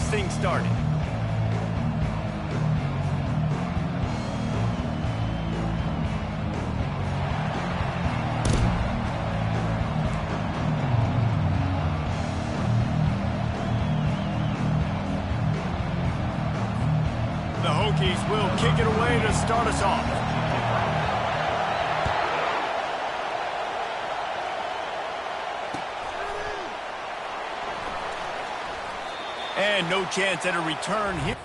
things started. The Hokies will kick it away to start us off. And no chance at a return here.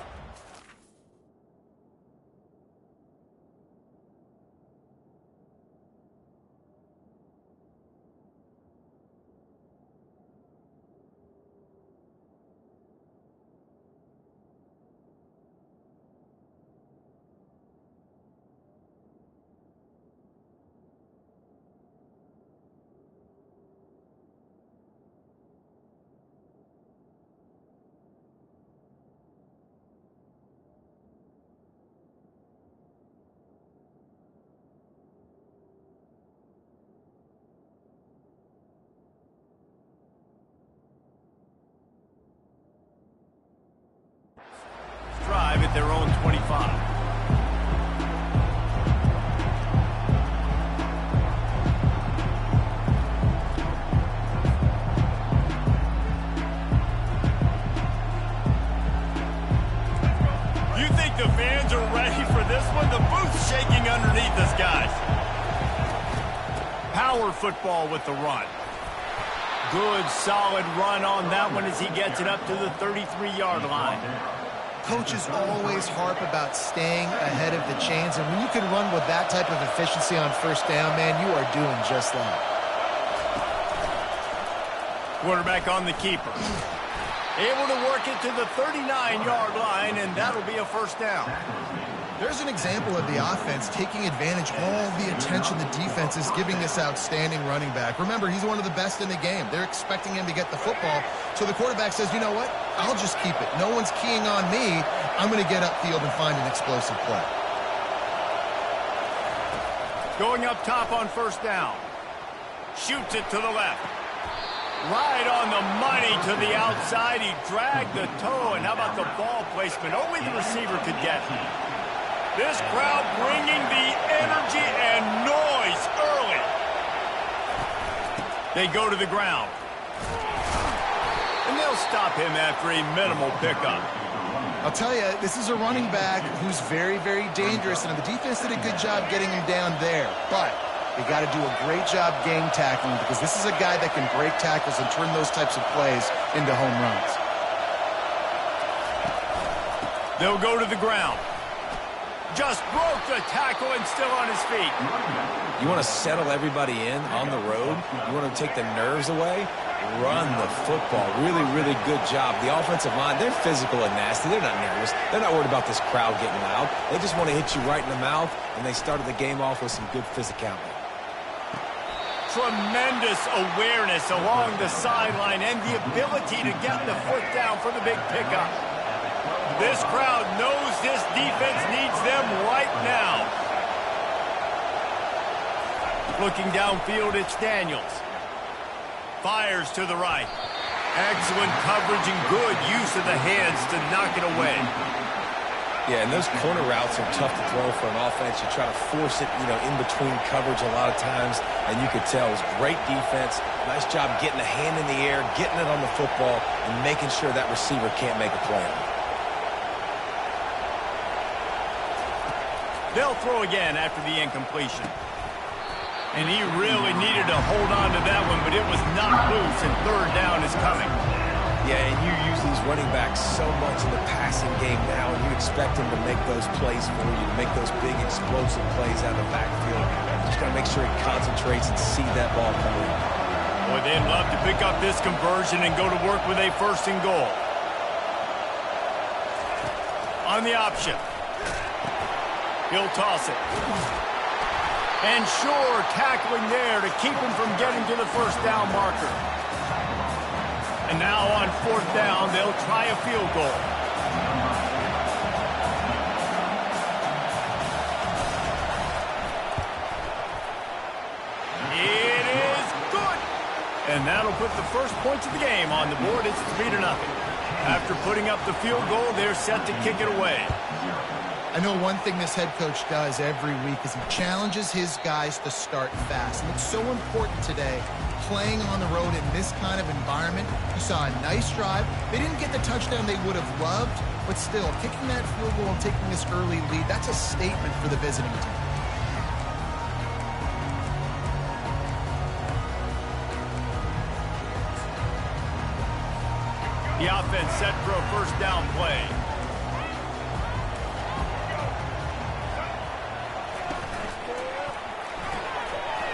Drive at their own 25. You think the fans are ready for this one? The booth's shaking underneath us, guys. Power football with the run. Good, solid run on that one as he gets it up to the 33-yard line. Coaches always harp about staying ahead of the chains, and when you can run with that type of efficiency on first down, man, you are doing just that. Quarterback on the keeper. Able to work it to the 39-yard line, and that'll be a first down. There's an example of the offense taking advantage of all the attention the defense is giving this outstanding running back. Remember, he's one of the best in the game. They're expecting him to get the football, so the quarterback says, you know what? I'll just keep it. No one's keying on me. I'm going to get upfield and find an explosive play. Going up top on first down. Shoots it to the left. Right on the money to the outside. He dragged the toe, and how about the ball placement? Only the receiver could get it. This crowd bringing the energy and noise early. They go to the ground. And they'll stop him after a minimal pickup. I'll tell you, this is a running back who's very, very dangerous, and the defense did a good job getting him down there. But they got to do a great job game tackling, because this is a guy that can break tackles and turn those types of plays into home runs. They'll go to the ground. Just broke the tackle and still on his feet. You want to settle everybody in on the road? You want to take the nerves away? Run the football. Really, really good job. The offensive line, they're physical and nasty. They're not nervous. They're not worried about this crowd getting loud. They just want to hit you right in the mouth, and they started the game off with some good physicality. Tremendous awareness along the sideline and the ability to get the foot down for the big pickup. This crowd knows this defense needs them right now. Looking downfield, it's Daniels. Fires to the right. Excellent coverage and good use of the hands to knock it away. Yeah, and those corner routes are tough to throw for an offense. You try to force it, in between coverage a lot of times, and you could tell it was great defense. Nice job getting a hand in the air, getting it on the football, and making sure that receiver can't make a play. They'll throw again after the incompletion. And he really needed to hold on to that one, but it was knocked loose, and third down is coming. Yeah, and you use these running backs so much in the passing game now, and you expect them to make those plays for you, to make those big explosive plays out of the backfield. Just got to make sure he concentrates and see that ball coming. Boy, they'd love to pick up this conversion and go to work with a first and goal. On the option. He'll toss it. And sure, tackling there to keep him from getting to the first down marker. And now on fourth down, they'll try a field goal. It is good. And that'll put the first points of the game on the board. It's 3-0. After putting up the field goal, they're set to kick it away. I know one thing this head coach does every week is he challenges his guys to start fast. And it's so important today, playing on the road in this kind of environment. You saw a nice drive. They didn't get the touchdown they would have loved, but still, kicking that field goal and taking this early lead, that's a statement for the visiting team. The offense set for a first down play.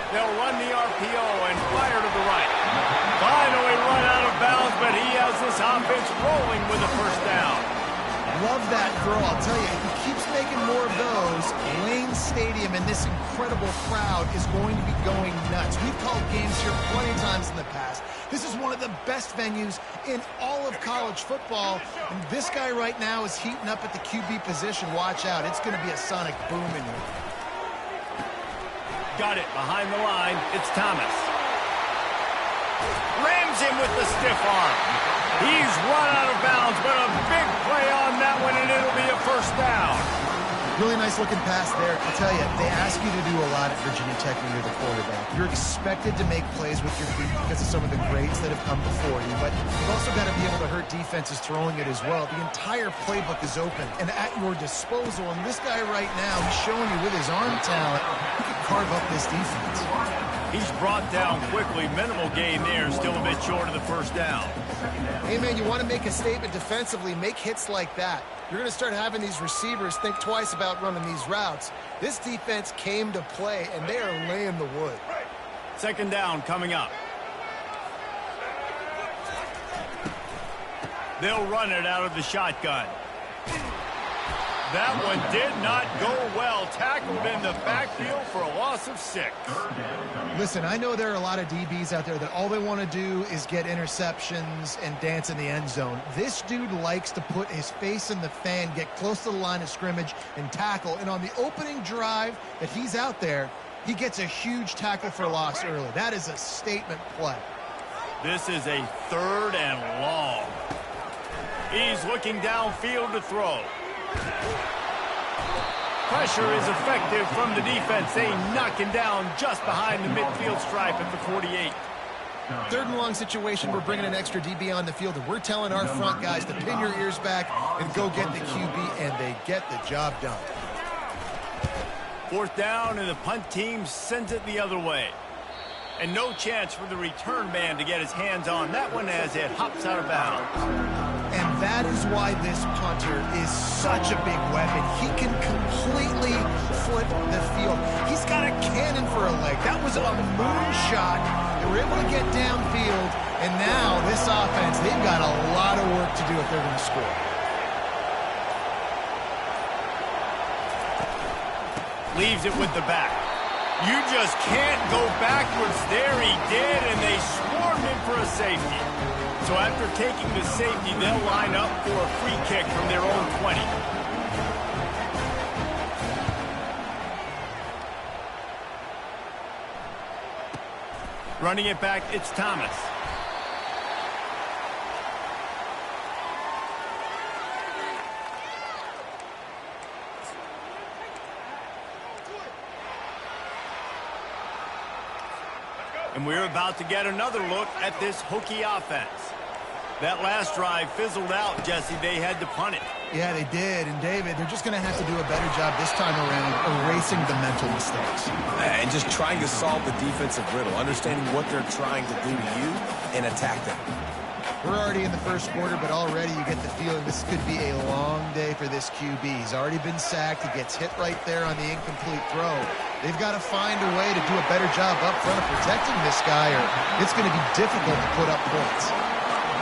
They'll run the RPO and fire to the right. Finally run out of bounds, but he has this offense rolling with a first down. Love that throw. I'll tell you, if he keeps making more of those, Lane Stadium and this incredible crowd is going to be going nuts. We've called games here plenty of times in the past. This is one of the best venues in all of college football. And this guy right now is heating up at the QB position. Watch out. It's going to be a sonic boom in here. Got it behind the line. It's Thomas. Rams him with the stiff arm. He's run out of bounds, but a big play on that one, and it'll be a first down. Really nice looking pass there. I'll tell you, they ask you to do a lot at Virginia Tech when you're the quarterback. You're expected to make plays with your feet because of some of the greats that have come before you, but you've also got to be able to hurt defenses throwing it as well. The entire playbook is open and at your disposal, and this guy right now, he's showing you with his arm talent, he can carve up this defense. He's brought down quickly. Minimal gain there, still a bit short of the first down. Hey, man, you want to make a statement defensively, make hits like that. You're going to start having these receivers think twice about running these routes. This defense came to play, and they are laying the wood. Second down coming up. They'll run it out of the shotgun. That one did not go well. Tackled in the backfield for a loss of 6. Listen, I know there are a lot of DBs out there that all they want to do is get interceptions and dance in the end zone. This dude likes to put his face in the fan, get close to the line of scrimmage, and tackle. And on the opening drive that he's out there, he gets a huge tackle for loss early. That is a statement play. This is a 3rd and long. He's looking downfield to throw. Pressure is effective from the defense. They knock him down just behind the midfield stripe at the 48. 3rd and long situation. We're bringing an extra DB on the field, and we're telling our front guys to pin your ears back and go get the QB, and they get the job done. 4th down, and the punt team sends it the other way. And no chance for the return man to get his hands on that one as it hops out of bounds. And that is why this punter is such a big weapon. He can completely flip the field. He's got a cannon for a leg. That was a moonshot. They were able to get downfield, and now this offense, they've got a lot of work to do if they're going to score. Leaves it with the back. You just can't go backwards. There he did, and they swarmed him for a safety. So after taking the safety, they'll line up for a free kick from their own 20. Running it back, it's Thomas. And we're about to get another look at this Hokie offense. That last drive fizzled out, Jesse. They had to punt it. Yeah, they did. And, David, they're just going to have to do a better job this time around erasing the mental mistakes. And just trying to solve the defensive riddle, understanding what they're trying to do to you and attack them. We're already in the first quarter, but already you get the feeling this could be a long day for this QB. He's already been sacked. He gets hit right there on the incomplete throw. They've got to find a way to do a better job up front of protecting this guy, or it's going to be difficult to put up points.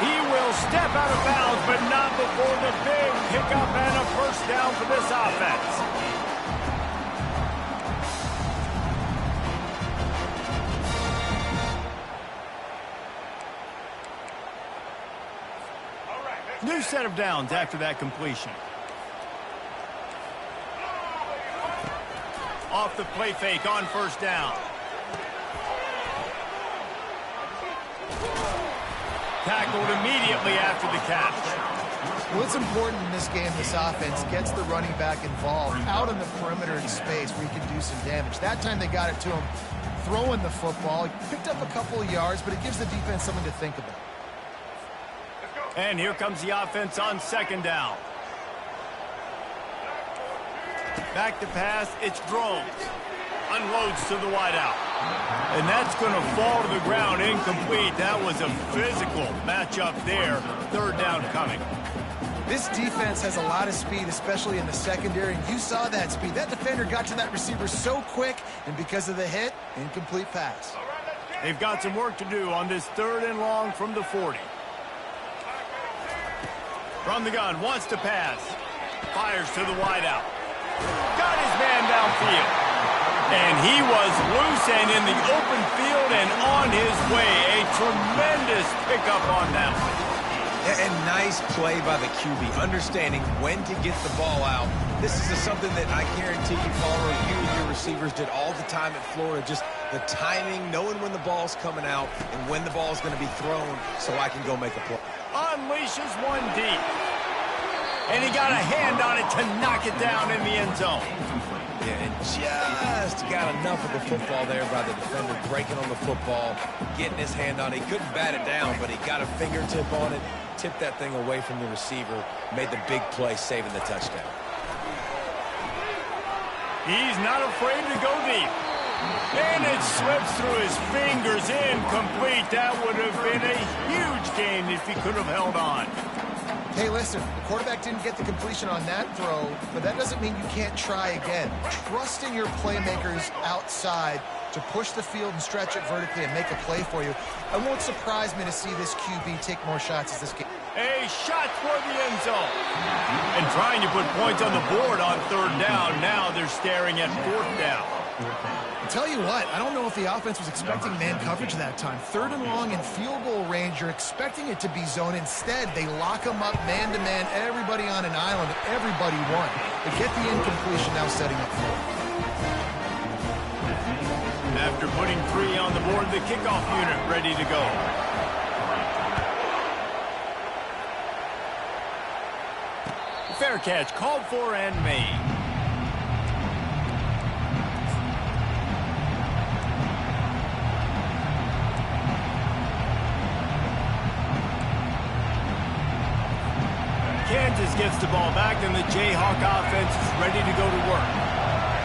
He will step out of bounds, but not before the big pickup and a first down for this offense. New set of downs after that completion. Off the play fake on first down. Tackled immediately after the catch. What's important in this game, this offense gets the running back involved out on the perimeter in space where he can do some damage. That time they got it to him throwing the football. He picked up a couple of yards, but it gives the defense something to think about. And here comes the offense on second down. Back to pass, it's Drones. Unloads to the wideout. And that's going to fall to the ground, incomplete. That was a physical matchup there. Third down coming. This defense has a lot of speed, especially in the secondary, and you saw that speed. That defender got to that receiver so quick, and because of the hit, incomplete pass. They've got some work to do on this 3rd and long from the 40. From the gun, wants to pass. Fires to the wideout. Got his man downfield. And he was loose and in the open field and on his way. A tremendous pickup on that one. And nice play by the QB, understanding when to get the ball out. This is something that I guarantee you, Palmer, you and your receivers did all the time at Florida. Just the timing, knowing when the ball's coming out and when the ball's going to be thrown so I can go make a play. Unleashes one deep. And he got a hand on it to knock it down in the end zone. Yeah, and just got enough of the football there by the defender, breaking on the football, getting his hand on it. He couldn't bat it down, but he got a fingertip on it, tipped that thing away from the receiver, made the big play, saving the touchdown. He's not afraid to go deep. And it slips through his fingers, incomplete. That would have been a huge gain if he could have held on. Hey, listen, the quarterback didn't get the completion on that throw, but that doesn't mean you can't try again. Trusting your playmakers outside to push the field and stretch it vertically and make a play for you. It won't surprise me to see this QB take more shots as this game. A shot toward the end zone. And trying to put points on the board on 3rd down. Now they're staring at 4th down. I'll tell you what, I don't know if the offense was expecting man coverage that time. 3rd and long in field goal range, you're expecting it to be zone. Instead, they lock them up man-to-man, everybody on an island, everybody won. They get the incompletion, now setting up 4th. After putting 3 on the board, the kickoff unit ready to go. Fair catch called for and made. Kansas gets the ball back, and the Jayhawk offense is ready to go to work.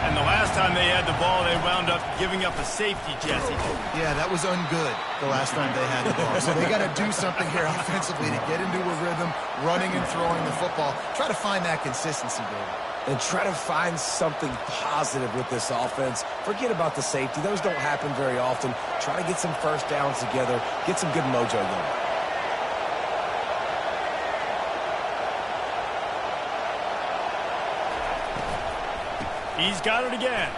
And the last time they had the ball, they wound up giving up a safety, Jesse. Yeah, that was ungood the last time they had the ball. So they got to do something here offensively to get into a rhythm, running and throwing the football. Try to find that consistency, David. And try to find something positive with this offense. Forget about the safety. Those don't happen very often. Try to get some first downs together, get some good mojo going. He's got it again.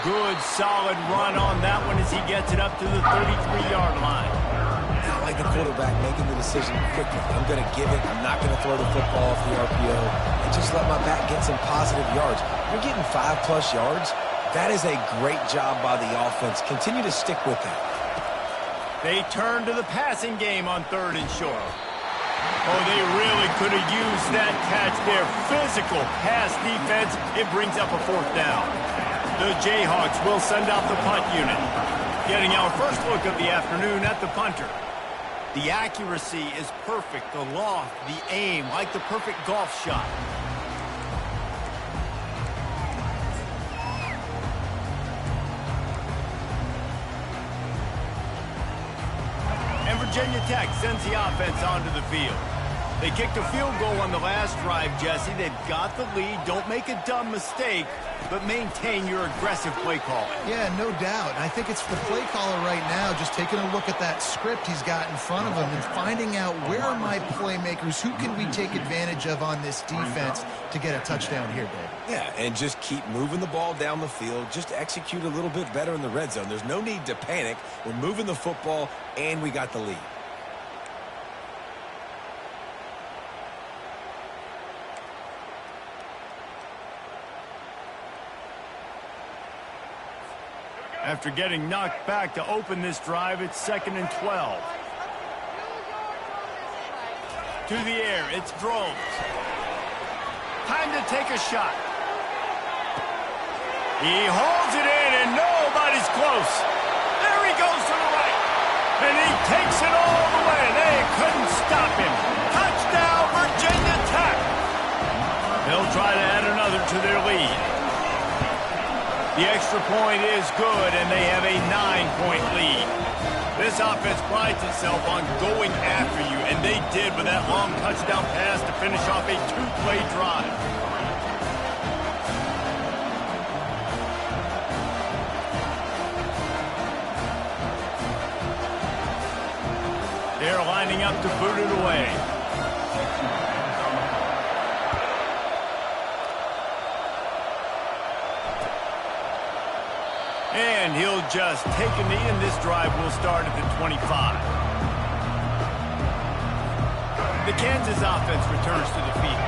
Good, solid run on that one as he gets it up to the 33-yard line. I like the quarterback making the decision quickly. I'm going to give it. I'm not going to throw the football off the RPO and just let my back get some positive yards. You're getting 5+ yards. That is a great job by the offense. Continue to stick with that. They turn to the passing game on 3rd and short. Oh, they really could have used that catch there. Physical pass defense. It brings up a 4th down. The Jayhawks will send out the punt unit. Getting our first look of the afternoon at the punter. The accuracy is perfect. The loft, the aim, like the perfect golf shot. And Virginia Tech sends the offense onto the field. They kicked a field goal on the last drive, Jesse. They've got the lead. Don't make a dumb mistake, but maintain your aggressive play calling. Yeah, no doubt. And I think it's the play caller right now just taking a look at that script he's got in front of him and finding out where are my playmakers, who can we take advantage of on this defense to get a touchdown here, Dave. Yeah, and just keep moving the ball down the field. Just execute a little bit better in the red zone. There's no need to panic. We're moving the football, and we got the lead. After getting knocked back to open this drive, it's 2nd and 12. to the air. It's Drones. Time to take a shot. He holds it in, and nobody's close. There he goes to the right. And he takes it all the way. They couldn't stop him. Touchdown, Virginia Tech. They'll try to add another to their lead. The extra point is good, and they have a 9-point lead. This offense prides itself on going after you, and they did with that long touchdown pass to finish off a 2-play drive. They're lining up to boot it away. And he'll just take a knee, and this drive will start at the 25. The Kansas offense returns to the field.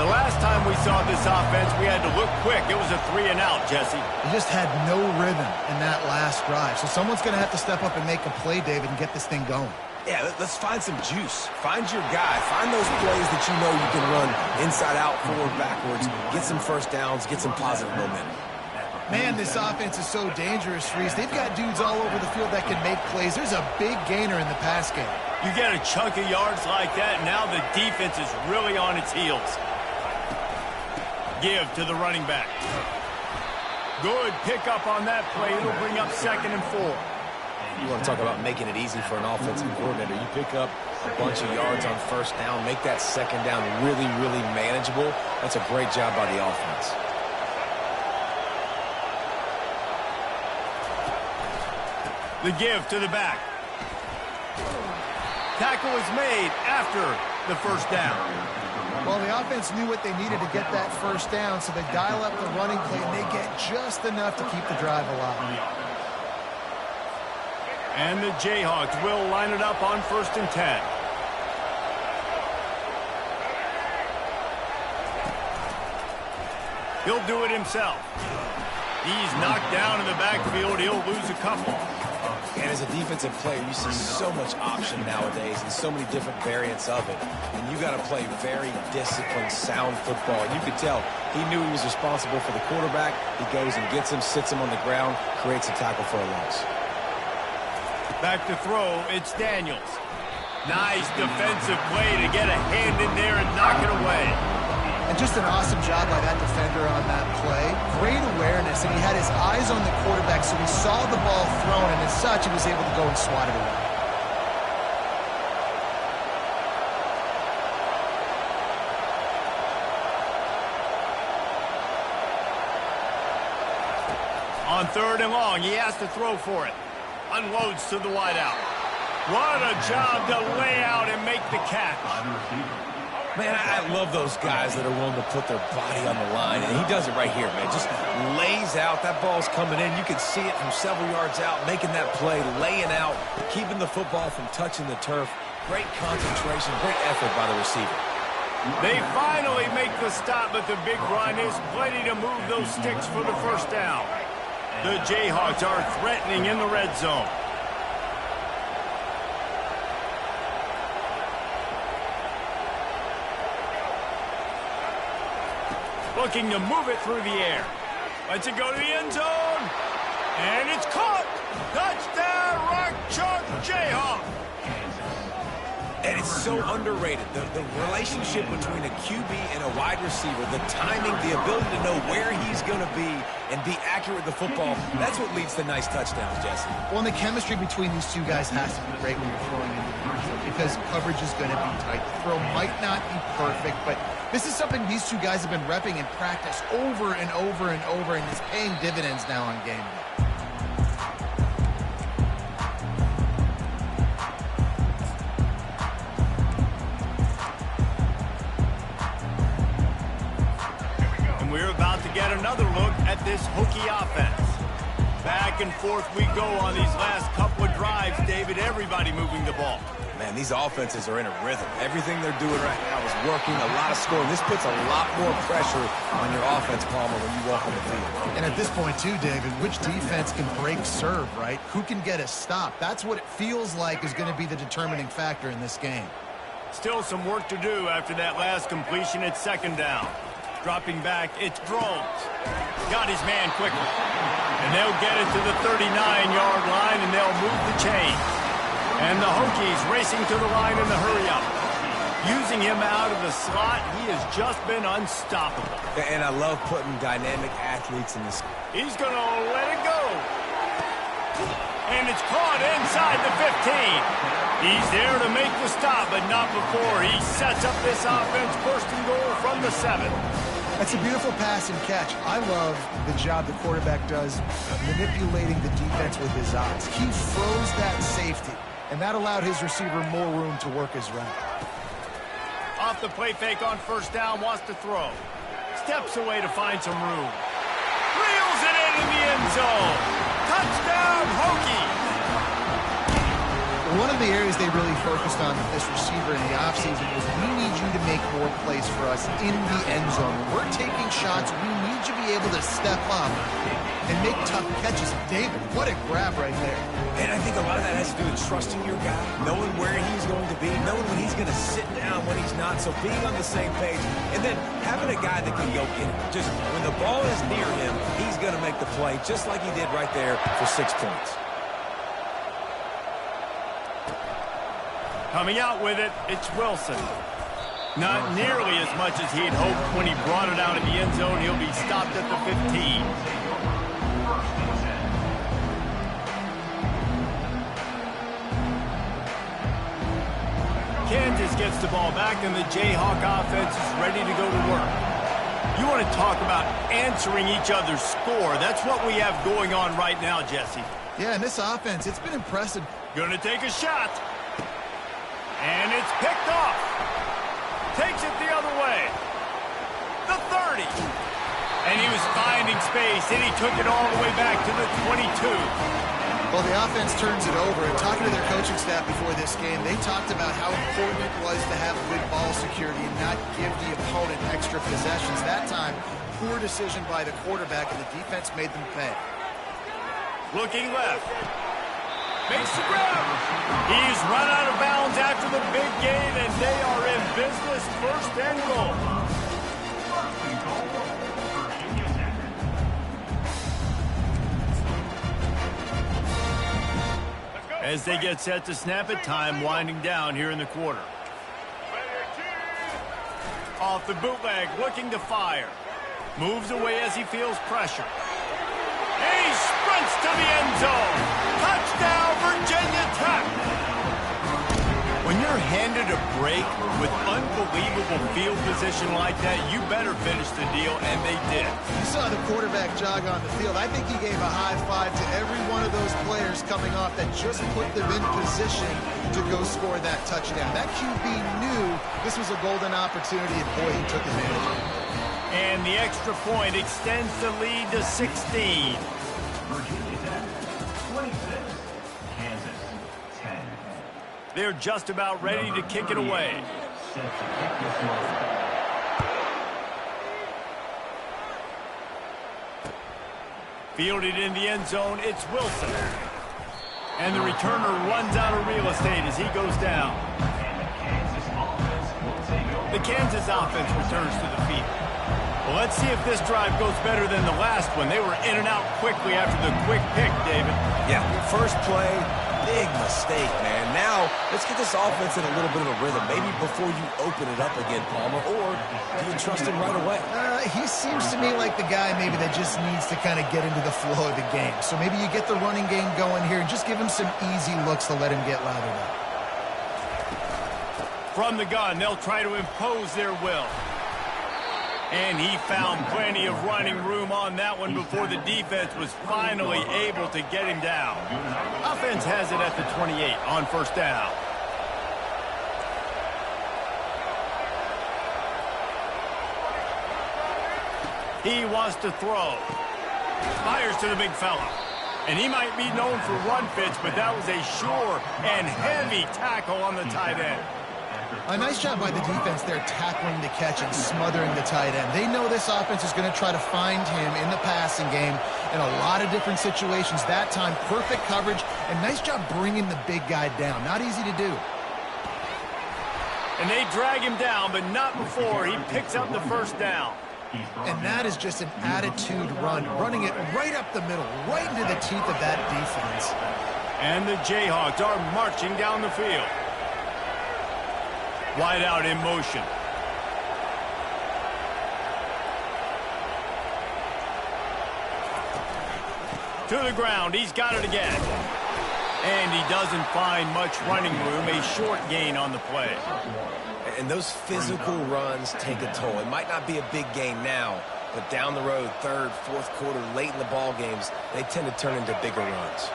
The last time we saw this offense, we had to look quick. It was a 3-and-out, Jesse. They just had no rhythm in that last drive. So someone's going to have to step up and make a play, David, and get this thing going. Yeah, let's find some juice. Find your guy. Find those plays that you know you can run inside out, forward, backwards. Get some first downs. Get some positive momentum. Man, this offense is so dangerous, Reese. They've got dudes all over the field that can make plays. There's a big gainer in the pass game. You get a chunk of yards like that, now the defense is really on its heels. Give to the running back. Good pickup on that play. It'll bring up 2nd and 4. You want to talk about making it easy for an offensive coordinator. You pick up a bunch of yards on first down, make that second down really, really manageable. That's a great job by the offense. The give to the back. Tackle is made after the first down. Well, the offense knew what they needed to get that first down, so they dial up the running play, and they get just enough to keep the drive alive. And the Jayhawks will line it up on 1st and 10. He'll do it himself. He's knocked down in the backfield. He'll lose a couple. And as a defensive player, you see so much option nowadays and so many different variants of it. And you got to play very disciplined, sound football. And you could tell he knew he was responsible for the quarterback. He goes and gets him, sits him on the ground, creates a tackle for a loss. Back to throw, it's Daniels. Nice defensive play to get a hand in there and knock it away. And just an awesome job by that defender on that play. Great awareness, and he had his eyes on the quarterback, so he saw the ball thrown, and as such, he was able to go and swat it away. On 3rd and long, he has to throw for it. Unloads to the wideout. What a job to lay out and make the catch. Man, I love those guys that are willing to put their body on the line, and he does it right here, man. Just lays out. That ball's coming in. You can see it from several yards out, making that play, laying out, keeping the football from touching the turf. Great concentration, great effort by the receiver. They finally make the stop, but the big run is plenty to move those sticks for the first down. The Jayhawks are threatening in the red zone. Looking to move it through the air. Lets it go to the end zone. And it's caught. Touchdown, Rock Chalk Jayhawk. And it's so underrated. The relationship between a QB and a wide receiver, the timing, the ability to know where he's going to be and be accurate with the football, that's what leads to nice touchdowns, Jesse. Well, and the chemistry between these two guys has to be great when you're throwing into the field because coverage is going to be tight. The throw might not be perfect, but this is something these two guys have been repping in practice over and over and over, and it's paying dividends now on game day. We're about to get another look at this Hokie offense. Back and forth we go on these last couple of drives, David. Everybody moving the ball. Man, these offenses are in a rhythm. Everything they're doing right now is working, a lot of scoring. This puts a lot more pressure on your offense, Palmer, when you walk on the field. And at this point, too, David, which defense can break serve, right? Who can get a stop? That's what it feels like is going to be the determining factor in this game. Still some work to do after that last completion at second down. Dropping back, it's Drones. Got his man quickly. And they'll get it to the 39-yard line, and they'll move the chain. And the Hokies racing to the line in the hurry-up. Using him out of the slot, he has just been unstoppable. And I love putting dynamic athletes in this. He's going to let it go. And it's caught inside the 15. He's there to make the stop, but not before he sets up this offense first and goal from the 7. That's a beautiful pass and catch. I love the job the quarterback does manipulating the defense with his eyes. He froze that safety, and that allowed his receiver more room to work his route. Off the play fake on first down, wants to throw. Steps away to find some room. Reels it in the end zone. Touchdown, Hokies! One of the areas they really focused on with this receiver in the offseason was we need you to make more plays for us in the end zone. When we're taking shots, we need you to be able to step up and make tough catches. David, what a grab right there. And I think a lot of that has to do with trusting your guy, knowing where he's going to be, knowing when he's going to sit down, when he's not, so being on the same page, and then having a guy that can go get it. Just when the ball is near him, he's going to make the play, just like he did right there for 6 points. Coming out with it, it's Wilson. Not nearly as much as he'd hoped when he brought it out in the end zone. He'll be stopped at the 15. Kansas gets the ball back, and the Jayhawk offense is ready to go to work. You want to talk about answering each other's score. That's what we have going on right now, Jesse. Yeah, and this offense, it's been impressive. Gonna take a shot. And it's picked off. Takes it the other way. The 30. And he was finding space, and he took it all the way back to the 22. Well, the offense turns it over, and talking to their coaching staff before this game, they talked about how important it was to have good ball security and not give the opponent extra possessions. That time, poor decision by the quarterback, and the defense made them pay. Looking left. Makes the grab. He's run out of bounds after the big gain, and they are in business, first and goal. As they get set to snap it, time winding down here in the quarter. Off the bootleg, looking to fire. Moves away as he feels pressure. And he sprints to the end zone. Touchdown, Virginia Tech. When you're handed a break with unbelievable field position like that, you better finish the deal, and they did. You saw the quarterback jog on the field. I think he gave a high five to every one of those players coming off that just put them in position to go score that touchdown. That QB knew this was a golden opportunity, and boy, he took advantage of it. And the extra point extends the lead to 16. Virginia Tech, 26. Kansas, 10. They're just about ready to kick it away. Set to kick this one. Fielded in the end zone, it's Wilson. And the returner runs out of real estate as he goes down. The Kansas offense returns to the field. Well, let's see if this drive goes better than the last one. They were in and out quickly after the quick pick, David. Yeah, first play, big mistake, man. Now, let's get this offense in a little bit of a rhythm. Maybe before you open it up again, Palmer, or do you trust him right away? He seems to me like the guy maybe that just needs to kind of get into the flow of the game. So maybe you get the running game going here and just give him some easy looks to let him get louder up. From the gun, they'll try to impose their will. And he found plenty of running room on that one before the defense was finally able to get him down. Offense has it at the 28 on first down. He wants to throw. Fires to the big fella. And he might be known for run fits, but that was a sure and heavy tackle on the tight end. A nice job by the defense there tackling the catch and smothering the tight end. They know this offense is going to try to find him in the passing game in a lot of different situations. That time, perfect coverage, and nice job bringing the big guy down. Not easy to do. And they drag him down, but not before he picks up the first down. And that is just an attitude run, running it right up the middle, right into the teeth of that defense. And the Jayhawks are marching down the field. Wide out in motion. To the ground, he's got it again. And he doesn't find much running room, a short gain on the play. And those physical runs take a toll. It might not be a big gain now, but down the road, third, fourth quarter, late in the ball games, they tend to turn into bigger runs.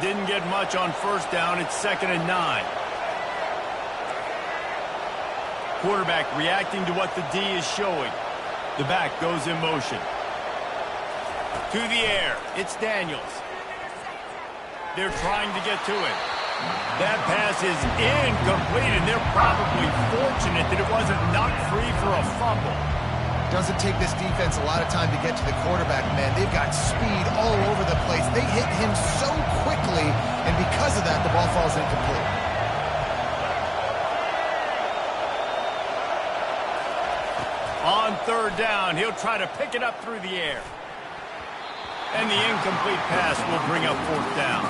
Didn't get much on first down. It's 2nd and 9. Quarterback reacting to what the D is showing. The back goes in motion. To the air. It's Daniels. They're trying to get to it. That pass is incomplete, and they're probably fortunate that it wasn't knocked free for a fumble. Doesn't take this defense a lot of time to get to the quarterback, man. They've got speed all over the place. They hit him so quickly, and because of that, the ball falls incomplete. On 3rd down, he'll try to pick it up through the air. And the incomplete pass will bring up 4th down.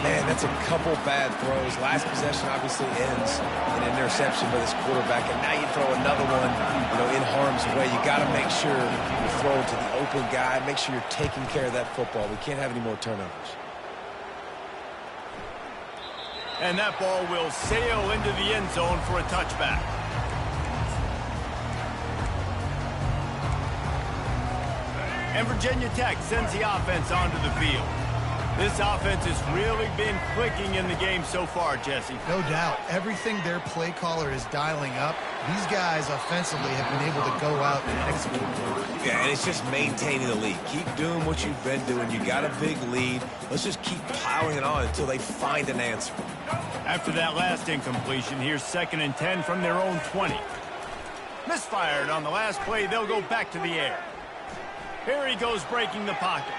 Man, that's a couple bad throws. Last possession obviously ends in an interception by this quarterback, and now you throw another one, in harm's way. You got to make sure you throw it to the open guy. Make sure you're taking care of that football. We can't have any more turnovers. And that ball will sail into the end zone for a touchback. And Virginia Tech sends the offense onto the field. This offense has really been clicking in the game so far, Jesse. No doubt. Everything their play caller is dialing up, these guys offensively have been able to go out and execute. Yeah, and it's just maintaining the lead. Keep doing what you've been doing. You got a big lead. Let's just keep piling it on until they find an answer. After that last incompletion, here's 2nd and 10 from their own 20. Misfired on the last play. They'll go back to the air. Here he goes breaking the pocket.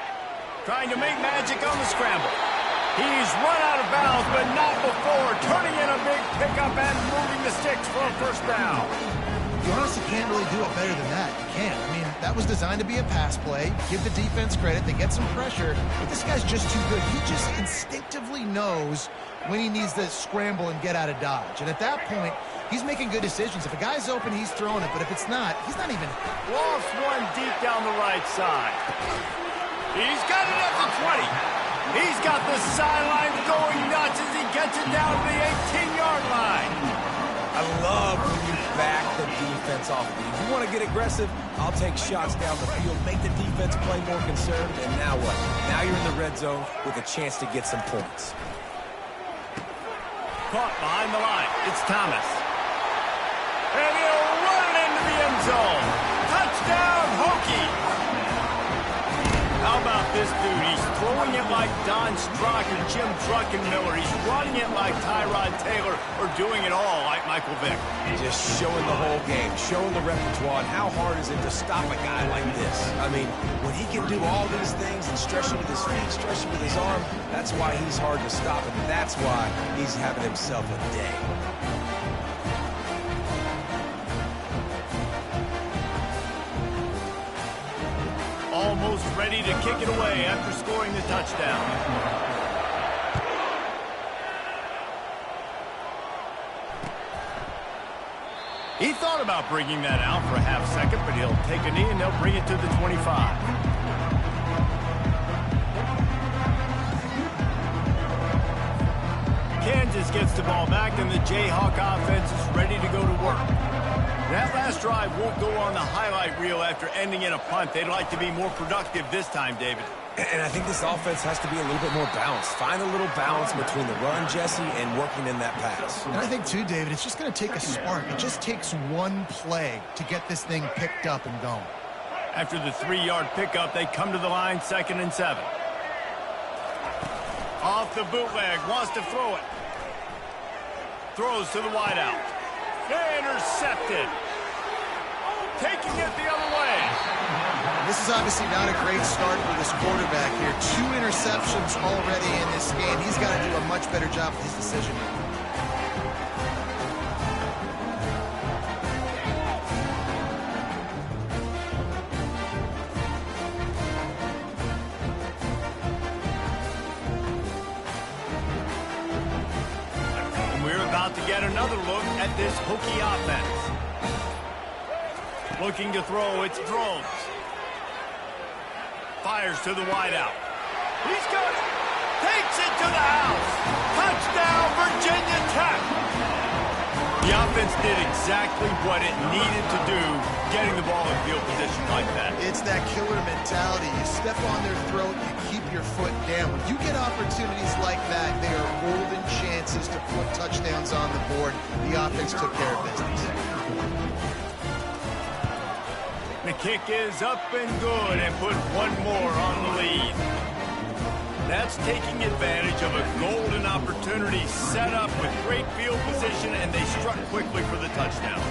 Trying to make magic on the scramble. He's run out of bounds, but not before. Turning in a big pickup and moving the sticks for a 1st down. You honestly can't really do it better than that. You can't. I mean, that was designed to be a pass play. Give the defense credit. They get some pressure. But this guy's just too good. He just instinctively knows when he needs to scramble and get out of dodge. And at that point, he's making good decisions. If a guy's open, he's throwing it. But if it's not, he's not even... Lost one deep down the right side. He's got it at the 20. He's got the sideline going nuts as he gets it down to the 18-yard line. I love when you back the defense off. If you want to get aggressive, I'll take shots down the field, make the defense play more conservative, and now what? Now you're in the red zone with a chance to get some points. Caught behind the line. It's Thomas. And he'll run it into the end zone. Touchdown, Hokie. How about this dude? He's throwing it like Don Strock or Jim Druckenmiller. He's running it like Tyrod Taylor, or doing it all like Michael Vick. Just showing the whole game, showing the repertoire, and how hard is it to stop a guy like this? I mean, when he can do all these things and stretch it with his feet, stretch it with his arm, that's why he's hard to stop, and that's why he's having himself a day. Almost ready to kick it away after scoring the touchdown. He thought about bringing that out for a half second, but he'll take a knee and they'll bring it to the 25. Kansas gets the ball back, and the Jayhawk offense is ready to go to work. That last drive won't go on the highlight reel after ending in a punt. They'd like to be more productive this time, David. And I think this offense has to be a little bit more balanced. Find a little balance between the run, Jesse, and working in that pass. And I think, too, David, it's just going to take a spark. It just takes one play to get this thing picked up and going. After the 3-yard pickup, they come to the line, 2nd and 7. Off the bootleg, wants to throw it. Throws to the wideout. Intercepted. Taking it the other way. This is obviously not a great start for this quarterback here. 2 interceptions already in this game. He's got to do a much better job with his decision. another look at this Hokie offense. Looking to throw, it's Drones. Fires to the wideout. He's got it. Takes it to the house. Touchdown, Virginia Tech. The offense did exactly what it needed to do, getting the ball in field position like that. It's that killer mentality. You step on their throat, you keep your foot down. When you get opportunities like that, they are golden chances to put touchdowns on the board. The offense took care of business. The kick is up and good and put one more on the lead. That's taking advantage of a golden opportunity set up with great field position, and they struck quickly for the touchdown.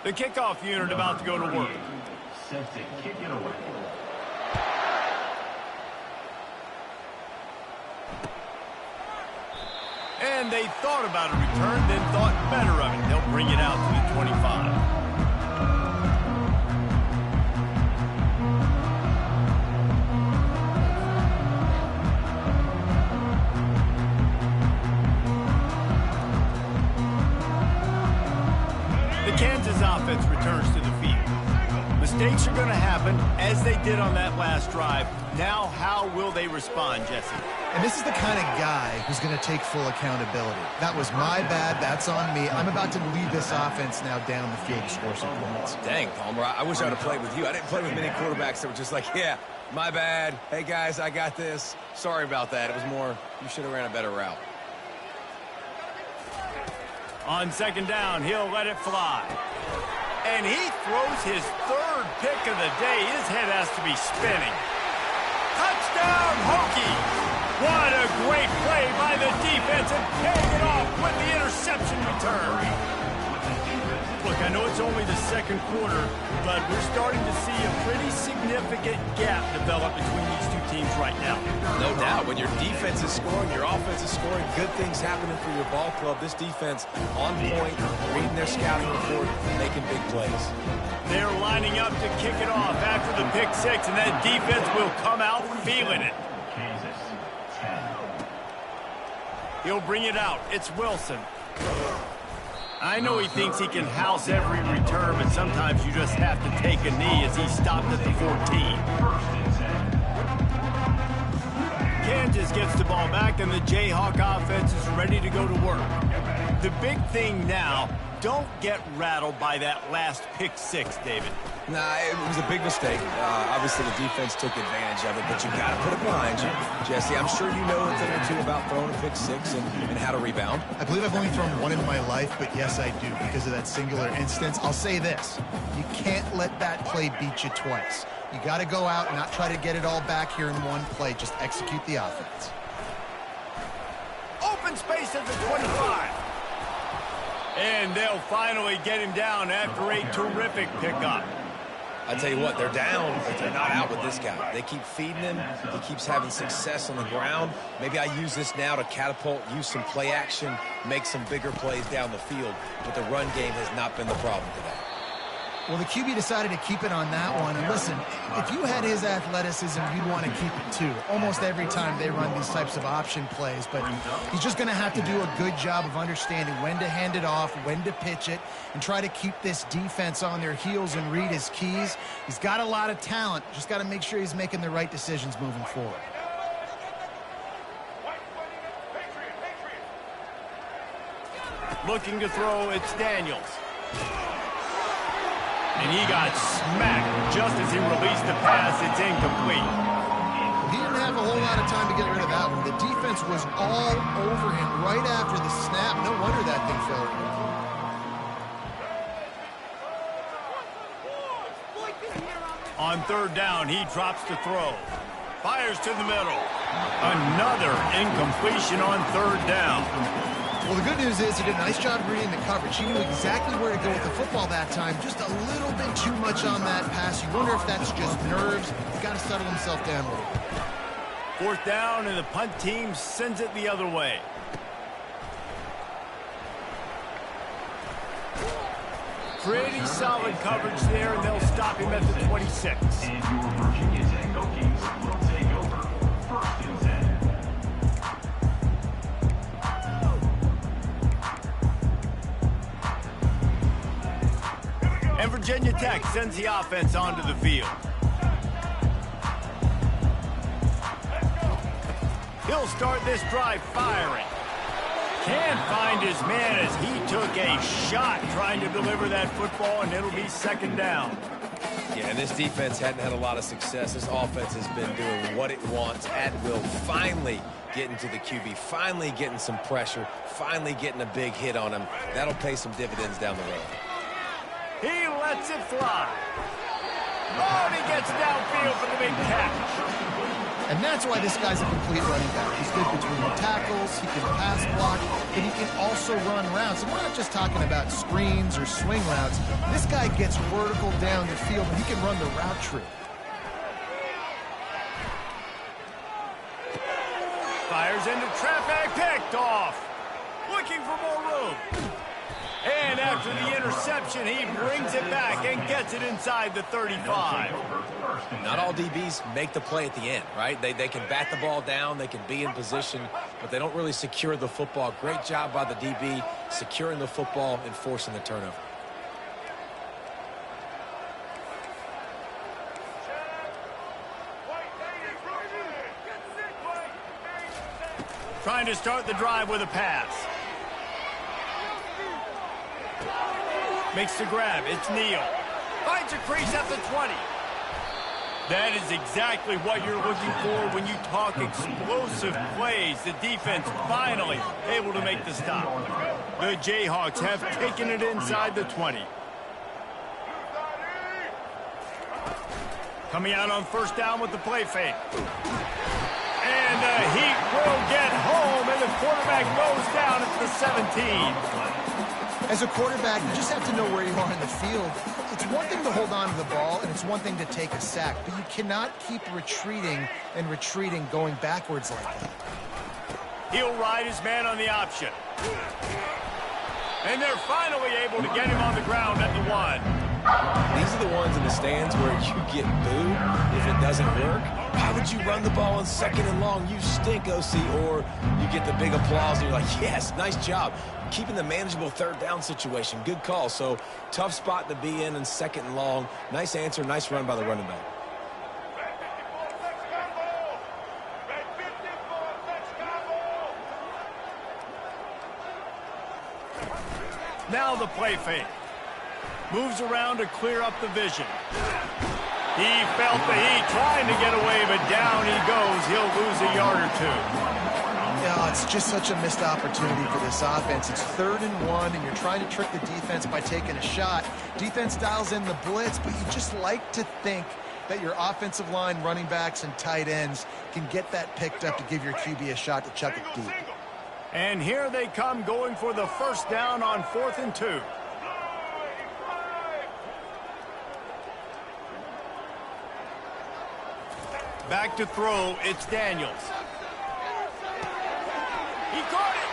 The kickoff unit about to go to work. Set to kick it away. And they thought about a return, then thought better of it. They'll bring it out to the 25. The Kansas offense returns to the field. Mistakes are going to happen, as they did on that last drive. Now, how will they respond, Jesse? And this is the kind of guy who's going to take full accountability. That was my bad. That's on me. I'm about to lead this offense now down the field to score some points. Dang, Palmer, I wish I would have played with you. I didn't play with many quarterbacks that were just like, yeah, my bad. Hey, guys, I got this. Sorry about that. It was more, you should have ran a better route. On second down, he'll let it fly. And he throws his third pick of the day. His head has to be spinning. Touchdown, Hokies! What a great play by the defense, and paying it off with the interception return. Look, I know it's only the second quarter, but we're starting to see a pretty significant gap develop between these two teams right now. No doubt. When your defense is scoring, your offense is scoring, good things happening for your ball club. This defense on point, reading their scouting report, making big plays. They're lining up to kick it off after the pick six, and that defense will come out feeling it. Kansas, 10. He'll bring it out. It's Wilson. I know he thinks he can house every return, but sometimes you just have to take a knee as he stopped at the 14. First and 10. Kansas gets the ball back, and the Jayhawk offense is ready to go to work. The big thing now, don't get rattled by that last pick six, David. Nah, it was a big mistake. Obviously, the defense took advantage of it, but you got to put it behind you. Jesse, I'm sure you know a thing or two about throwing a pick six and how to rebound. I believe I've only thrown one in my life, but yes, I do because of that singular instance. I'll say this. You can't let that play beat you twice. You got to go out and not try to get it all back here in one play. Just execute the offense. Open space at the 25. And they'll finally get him down after a terrific pickup. I tell you what, they're down, but they're not out with this guy. They keep feeding him. He keeps having success on the ground. Maybe I use this now to catapult, use some play action, make some bigger plays down the field. But the run game has not been the problem today. Well, the QB decided to keep it on that one. And listen, if you had his athleticism, you'd want to keep it too. Almost every time they run these types of option plays. But he's just going to have to do a good job of understanding when to hand it off, when to pitch it, and try to keep this defense on their heels and read his keys. He's got a lot of talent. Just got to make sure he's making the right decisions moving forward. Looking to throw, it's Daniels. And he got smacked just as he released the pass. It's incomplete. He didn't have a whole lot of time to get rid of that one. The defense was all over him right after the snap. No wonder that thing fell. On third down, he drops to throw. Fires to the middle. Another incompletion on third down. Well, the good news is he did a nice job reading the coverage. He knew exactly where to go with the football that time. Just a little bit too much on that pass. You wonder if that's just nerves. He's got to settle himself down a little bit. Fourth down, and the punt team sends it the other way. Pretty solid coverage there, and they'll stop him at the 26. And your Virginia Tech Hokies will take over 1st and 10. And Virginia Tech sends the offense onto the field. He'll start this drive firing. Can't find his man as he took a shot trying to deliver that football, and it'll be 2nd down. Yeah, and this defense hadn't had a lot of success. This offense has been doing what it wants at will. Finally getting to the QB, finally getting some pressure, finally getting a big hit on him. That'll pay some dividends down the road. He lets it fly. Oh, and he gets downfield for the big catch. And that's why this guy's a complete running back. He's good between the tackles, he can pass block, and he can also run routes. And we're not just talking about screens or swing routes. This guy gets vertical down the field, and he can run the route tree. Fires into traffic, picked off. Looking for more room. And after the interception, he brings it back and gets it inside the 35. Not all DBs make the play at the end, right? They can bat the ball down, they can be in position, but they don't really secure the football. Great job by the DB securing the football and forcing the turnover. Trying to start the drive with a pass. Makes the grab. It's Neal. Finds a crease at the 20. That is exactly what you're looking for when you talk explosive plays. The defense finally able to make the stop. The Jayhawks have taken it inside the 20. Coming out on 1st down with the play fake. And the Heat will get home, and the quarterback goes down at the 17. As a quarterback, you just have to know where you are in the field. It's one thing to hold on to the ball, and it's one thing to take a sack, but you cannot keep retreating and retreating going backwards like that. He'll ride his man on the option. And they're finally able to get him on the ground at the 1. These are the ones in the stands where you get booed if it doesn't work. Why would you run the ball on 2nd and long? You stink, OC. Or you get the big applause and you're like, yes, nice job. Keeping the manageable 3rd down situation. Good call. So tough spot to be in 2nd and long. Nice answer, nice run by the running back. Now the play fake. Moves around to clear up the vision. He felt the heat trying to get away, but down he goes. He'll lose a yard or 2. Yeah, it's just such a missed opportunity for this offense. It's 3rd and 1, and you're trying to trick the defense by taking a shot. Defense dials in the blitz, but you just like to think that your offensive line, running backs, and tight ends can get that picked up to give your QB a shot to chuck it deep. And here they come going for the 1st down on 4th and 2. Back to throw, it's Daniels. He caught it,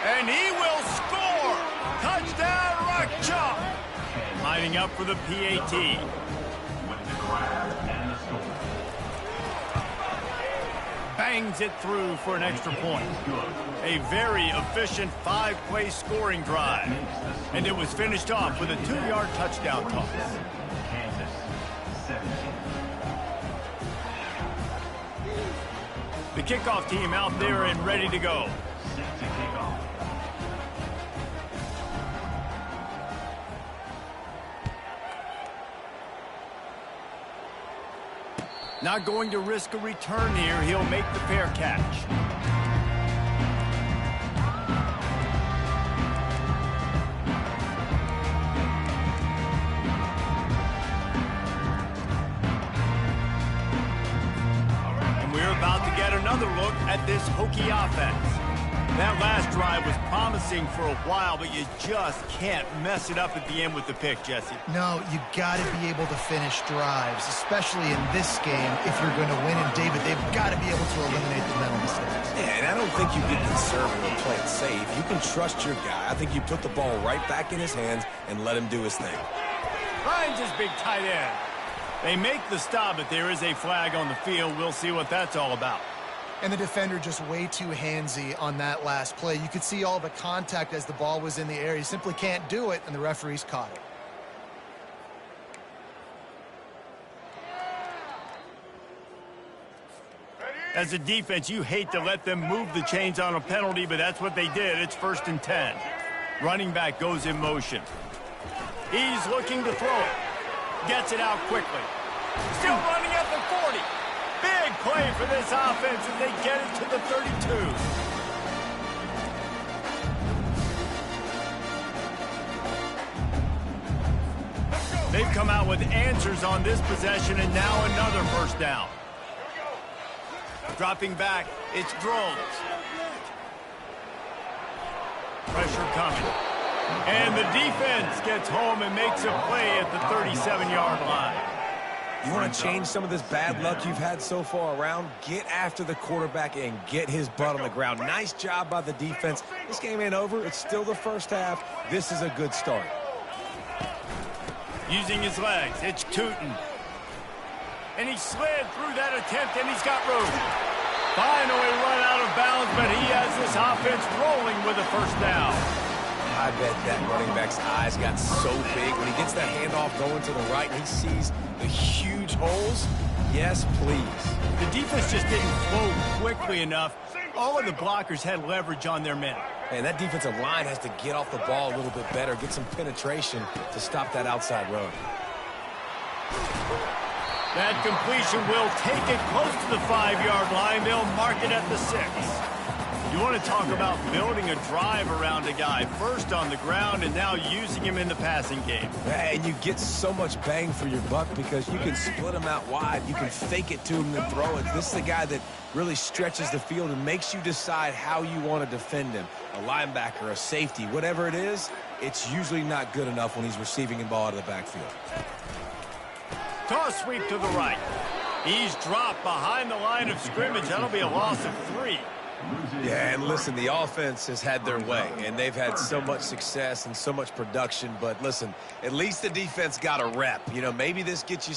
and he will score. Touchdown, Rock Chalk. Lining up for the PAT. With the grab and the score. Bangs it through for an extra point. A very efficient 5-play scoring drive. And it was finished off with a 2-yard touchdown toss. Kansas 17. The kickoff team out there and ready to go. Set to kick off. Not going to risk a return here. He'll make the fair catch. And we're about to get another look at this Hokie offense. That last drive was promising for a while, but you just can't mess it up at the end with the pick, Jesse. No, you got to be able to finish drives, especially in this game if you're going to win. And, David, they've got to be able to eliminate the mental mistakes. Yeah, and I don't think you get conservative and play it safe. You can trust your guy. I think you put the ball right back in his hands and let him do his thing. Finds his big tight end. They make the stop, but there is a flag on the field. We'll see what that's all about. And the defender just way too handsy on that last play. You could see all the contact as the ball was in the air. He simply can't do it, and the referees caught it. As a defense, you hate to let them move the chains on a penalty, but that's what they did. It's 1st and 10. Running back goes in motion. He's looking to throw it. Gets it out quickly. Still running at the 40. Big play for this offense as they get it to the 32. They've come out with answers on this possession, and now another first down. Dropping back, it's Drones. Pressure coming. And the defense gets home and makes a play at the 37-yard line. You want to change some of this bad luck you've had so far around? Get after the quarterback and get his butt on the ground. Nice job by the defense. This game ain't over. It's still the first half. This is a good start. Using his legs, it's Tootin. And he slid through that attempt, and he's got room. Finally run out of bounds, but he has this offense rolling with a first down. I bet that running back's eyes got so big when he gets that handoff going to the right and he sees the huge holes. Yes, please. The defense just didn't flow quickly enough. All of the blockers had leverage on their men. And that defensive line has to get off the ball a little bit better, get some penetration to stop that outside run. That completion will take it close to the 5-yard line. They'll mark it at the 6. You want to talk about building a drive around a guy. First on the ground and now using him in the passing game. And you get so much bang for your buck because you can split him out wide. You can fake it to him and throw it. This is the guy that really stretches the field and makes you decide how you want to defend him. A linebacker, a safety, whatever it is, it's usually not good enough when he's receiving the ball out of the backfield. Toss sweep to the right. He's dropped behind the line of scrimmage. That'll be a loss of 3. Yeah, and listen, the offense has had their way, and they've had so much success and so much production. But listen, at least the defense got a rep. You know, maybe this gets you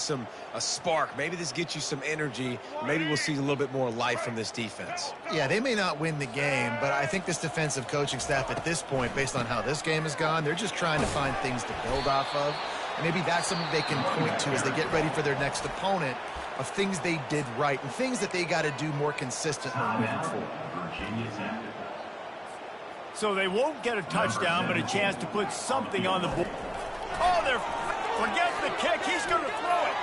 a spark. Maybe this gets you some energy. Maybe we'll see a little bit more life from this defense. Yeah, they may not win the game, but I think this defensive coaching staff at this point, based on how this game has gone, they're just trying to find things to build off of. And maybe that's something they can point to as they get ready for their next opponent, of things they did right and things that they got to do more consistently moving forward. So they won't get a touchdown, but a chance to put something on the board. Oh, forget the kick. He's going to throw it.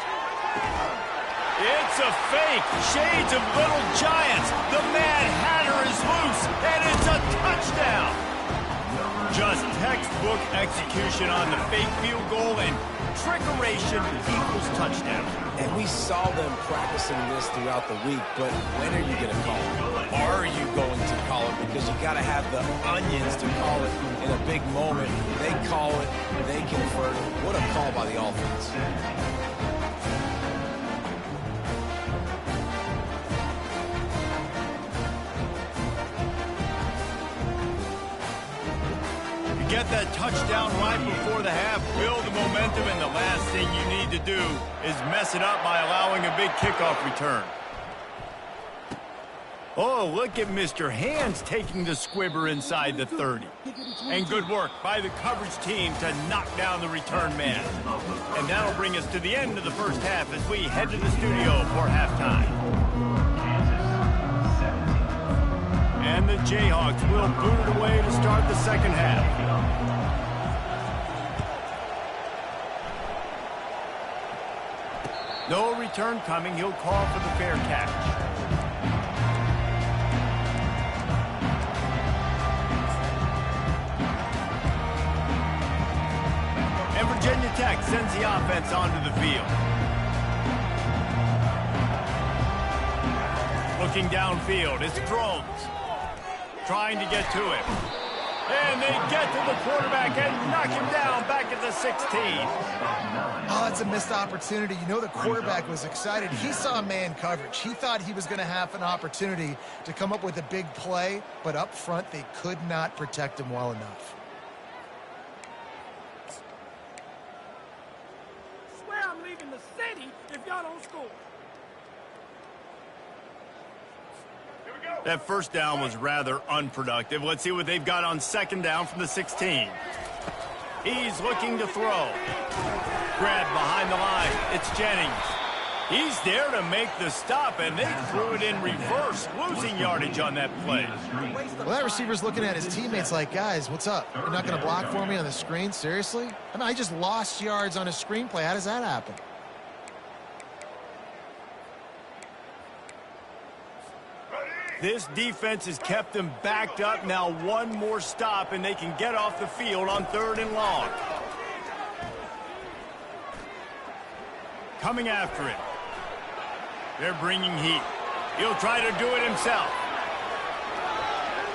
It's a fake. Shades of Little Giants. The Mad Hatter is loose, and it's a touchdown. Just textbook execution on the fake field goal, and trickeration equals touchdown. And we saw them practicing this throughout the week, but when are you going to call it? Are you going to call it? Because you got to have the onions to call it in a big moment. They call it, they convert it. What a call by the offense. Get that touchdown right before the half, build the momentum, and the last thing you need to do is mess it up by allowing a big kickoff return. Oh, look at Mr. Hands taking the squibber inside the 30. And good work by the coverage team to knock down the return man. And that'll bring us to the end of the first half as we head to the studio for halftime. And the Jayhawks will boot it away to start the second half. No return coming. He'll call for the fair catch. And Virginia Tech sends the offense onto the field. Looking downfield, it's Drones. trying to get to him. And they get to the quarterback and knock him down back at the 16. Oh, that's a missed opportunity. You know the quarterback was excited. He saw man coverage. He thought he was going to have an opportunity to come up with a big play, but up front they could not protect him well enough. Swear I'm leaving the city if y'all don't score. That first down was rather unproductive. Let's see what they've got on second down from the 16. He's looking to throw. Grabbed behind the line. It's Jennings. He's there to make the stop, and they threw it in reverse, losing yardage on that play. Well, that receiver's looking at his teammates like, guys, what's up? You're not going to block for me on the screen? Seriously? I mean, I just lost yards on a screenplay. How does that happen? This defense has kept them backed up. Now one more stop, and they can get off the field on 3rd and long. Coming after it. They're bringing heat. He'll try to do it himself.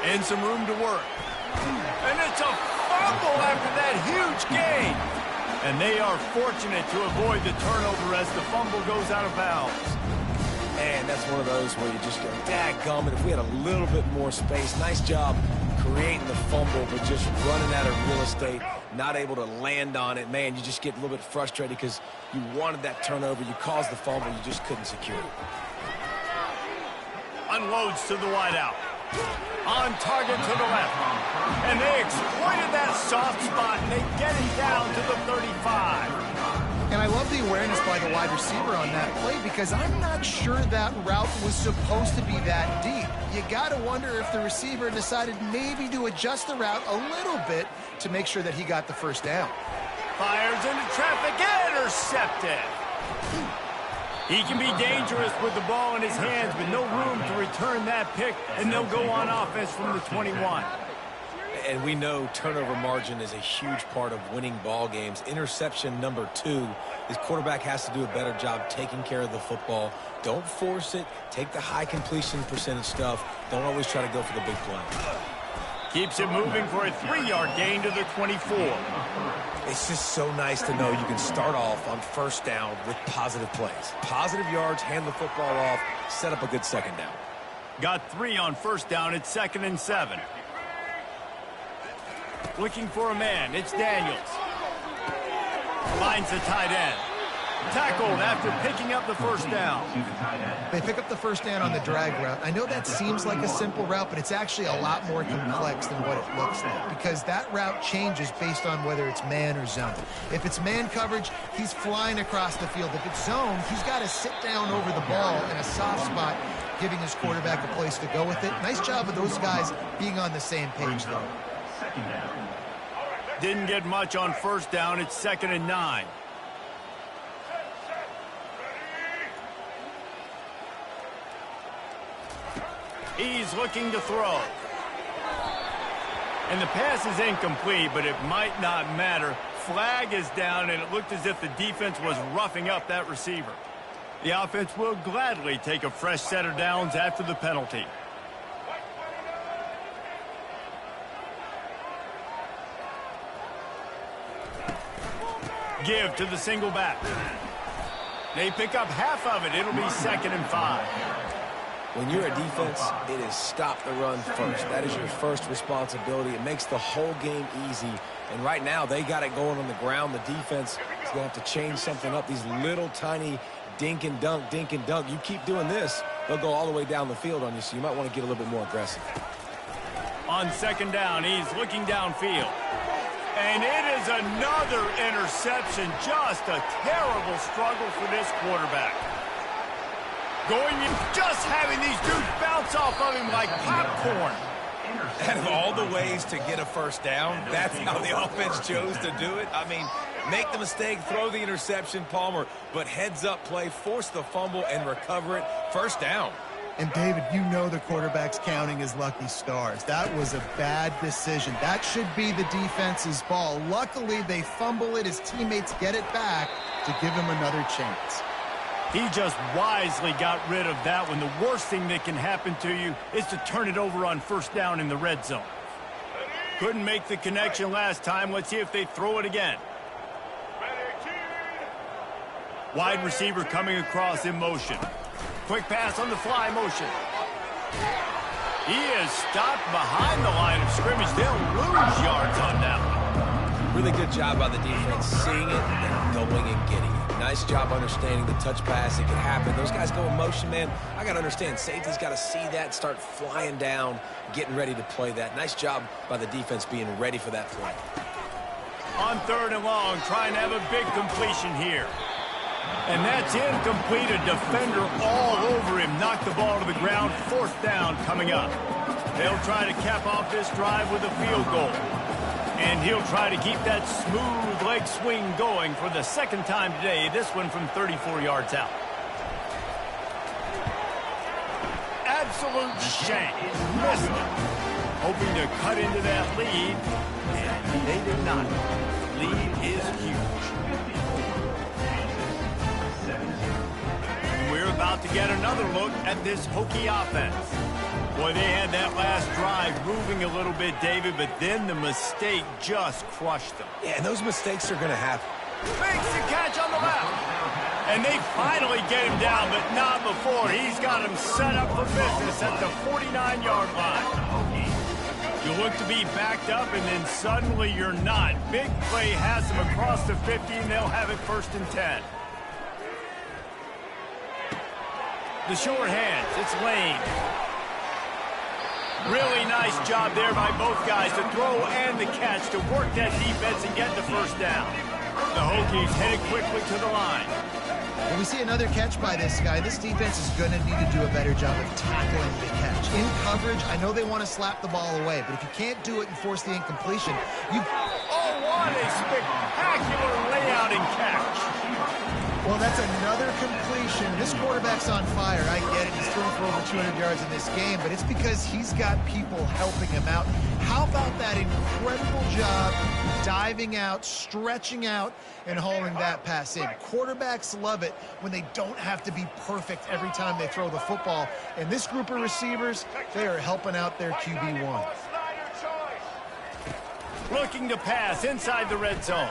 And some room to work. And it's a fumble after that huge gain. And they are fortunate to avoid the turnover as the fumble goes out of bounds. And that's one of those where you just go, dadgummit, if we had a little bit more space. Nice job creating the fumble, but just running out of real estate, not able to land on it. Man, you just get a little bit frustrated because you wanted that turnover. You caused the fumble. You just couldn't secure it. Unloads to the wideout. On target to the left. And they exploited that soft spot, and they get it down to the 35. And I love the awareness by the wide receiver on that play because I'm not sure that route was supposed to be that deep. You got to wonder if the receiver decided maybe to adjust the route a little bit to make sure that he got the first down. Fires into traffic, intercepted. He can be dangerous with the ball in his hands, but no room to return that pick, and they'll go on offense from the 21. And we know turnover margin is a huge part of winning ball games. Interception number 2, his quarterback has to do a better job taking care of the football. Don't force it. Take the high completion percentage stuff. Don't always try to go for the big play. Keeps it moving for a 3-yard gain to the 24. It's just so nice to know you can start off on first down with positive plays. Positive yards, hand the football off, set up a good second down. Got 3 on first down. It's 2nd and 7. Looking for a man. It's Daniels. Finds the tight end. Tackled after picking up the first down. They pick up the first down on the drag route. I know that seems like a simple route, but it's actually a lot more complex than what it looks like because that route changes based on whether it's man or zone. If it's man coverage, he's flying across the field. If it's zone, he's got to sit down over the ball in a soft spot, giving his quarterback a place to go with it. Nice job of those guys being on the same page, though. Didn't get much on first down. It's 2nd and 9. He's looking to throw. And the pass is incomplete, but it might not matter. Flag is down, and it looked as if the defense was roughing up that receiver. The offense will gladly take a fresh set of downs after the penalty. Give to the single back. They pick up half of it. It'll be 2nd and 5. When you're a defense, it is stop the run first. That is your first responsibility. It makes the whole game easy. And right now, they got it going on the ground. The defense is going to have to change something up. These little tiny dink and dunk, dink and dunk. You keep doing this, they'll go all the way down the field on you, so you might want to get a little bit more aggressive. On 2nd down, he's looking downfield. And it is another interception. Just a terrible struggle for this quarterback. Going in, just having these dudes bounce off of him like popcorn. Out of all the ways to get a first down, that's how the offense chose to do it. I mean, make the mistake, throw the interception, Palmer, but heads-up play, force the fumble, and recover it. First down. And, David, you know the quarterback's counting his lucky stars. That was a bad decision. That should be the defense's ball. Luckily, they fumble it. His teammates get it back to give him another chance. He just wisely got rid of that one. The worst thing that can happen to you is to turn it over on first down in the red zone. Couldn't make the connection last time. Let's see if they throw it again. Wide receiver coming across in motion. Quick pass on the fly motion. He is stopped behind the line of scrimmage. They'll lose yards on that one. Really good job by the defense, seeing it and going and getting it. Nice job understanding the touch pass. It can happen. Those guys go in motion, man. I got to understand, safety's got to see that and start flying down, getting ready to play that. Nice job by the defense being ready for that play. On 3rd and long, trying to have a big completion here. And that's incomplete. A defender all over him. Knocked the ball to the ground. 4th down coming up. They'll try to cap off this drive with a field goal. And he'll try to keep that smooth leg swing going for the 2nd time today. This one from 34 yards out. Absolute shank. Missed it. Hoping to cut into that lead. And they did not. Lead is huge. We're about to get another look at this Hokie offense. Boy, they had that last drive moving a little bit, David, but then the mistake just crushed them. Yeah, and those mistakes are going to happen. Makes the catch on the left. And they finally get him down, but not before. He's got him set up for business at the 49-yard line. You look to be backed up, and then suddenly you're not. Big play has them across the 50, and they'll have it 1st and 10. The short hands, it's Lane. Really nice job there by both guys to throw and the catch to work that defense and get the 1st down. The Hokies headed quickly to the line. When we see another catch by this guy, this defense is going to need to do a better job of tackling the catch. In coverage, I know they want to slap the ball away, but if you can't do it and force the incompletion, you... Oh, what a spectacular layout and catch. Well, that's another completion. This quarterback's on fire. I get it. He's thrown for over 200 yards in this game, but it's because he's got people helping him out. How about that incredible job diving out, stretching out, and hauling that pass in? Quarterbacks love it when they don't have to be perfect every time they throw the football. And this group of receivers, they are helping out their QB1. Looking to pass inside the red zone.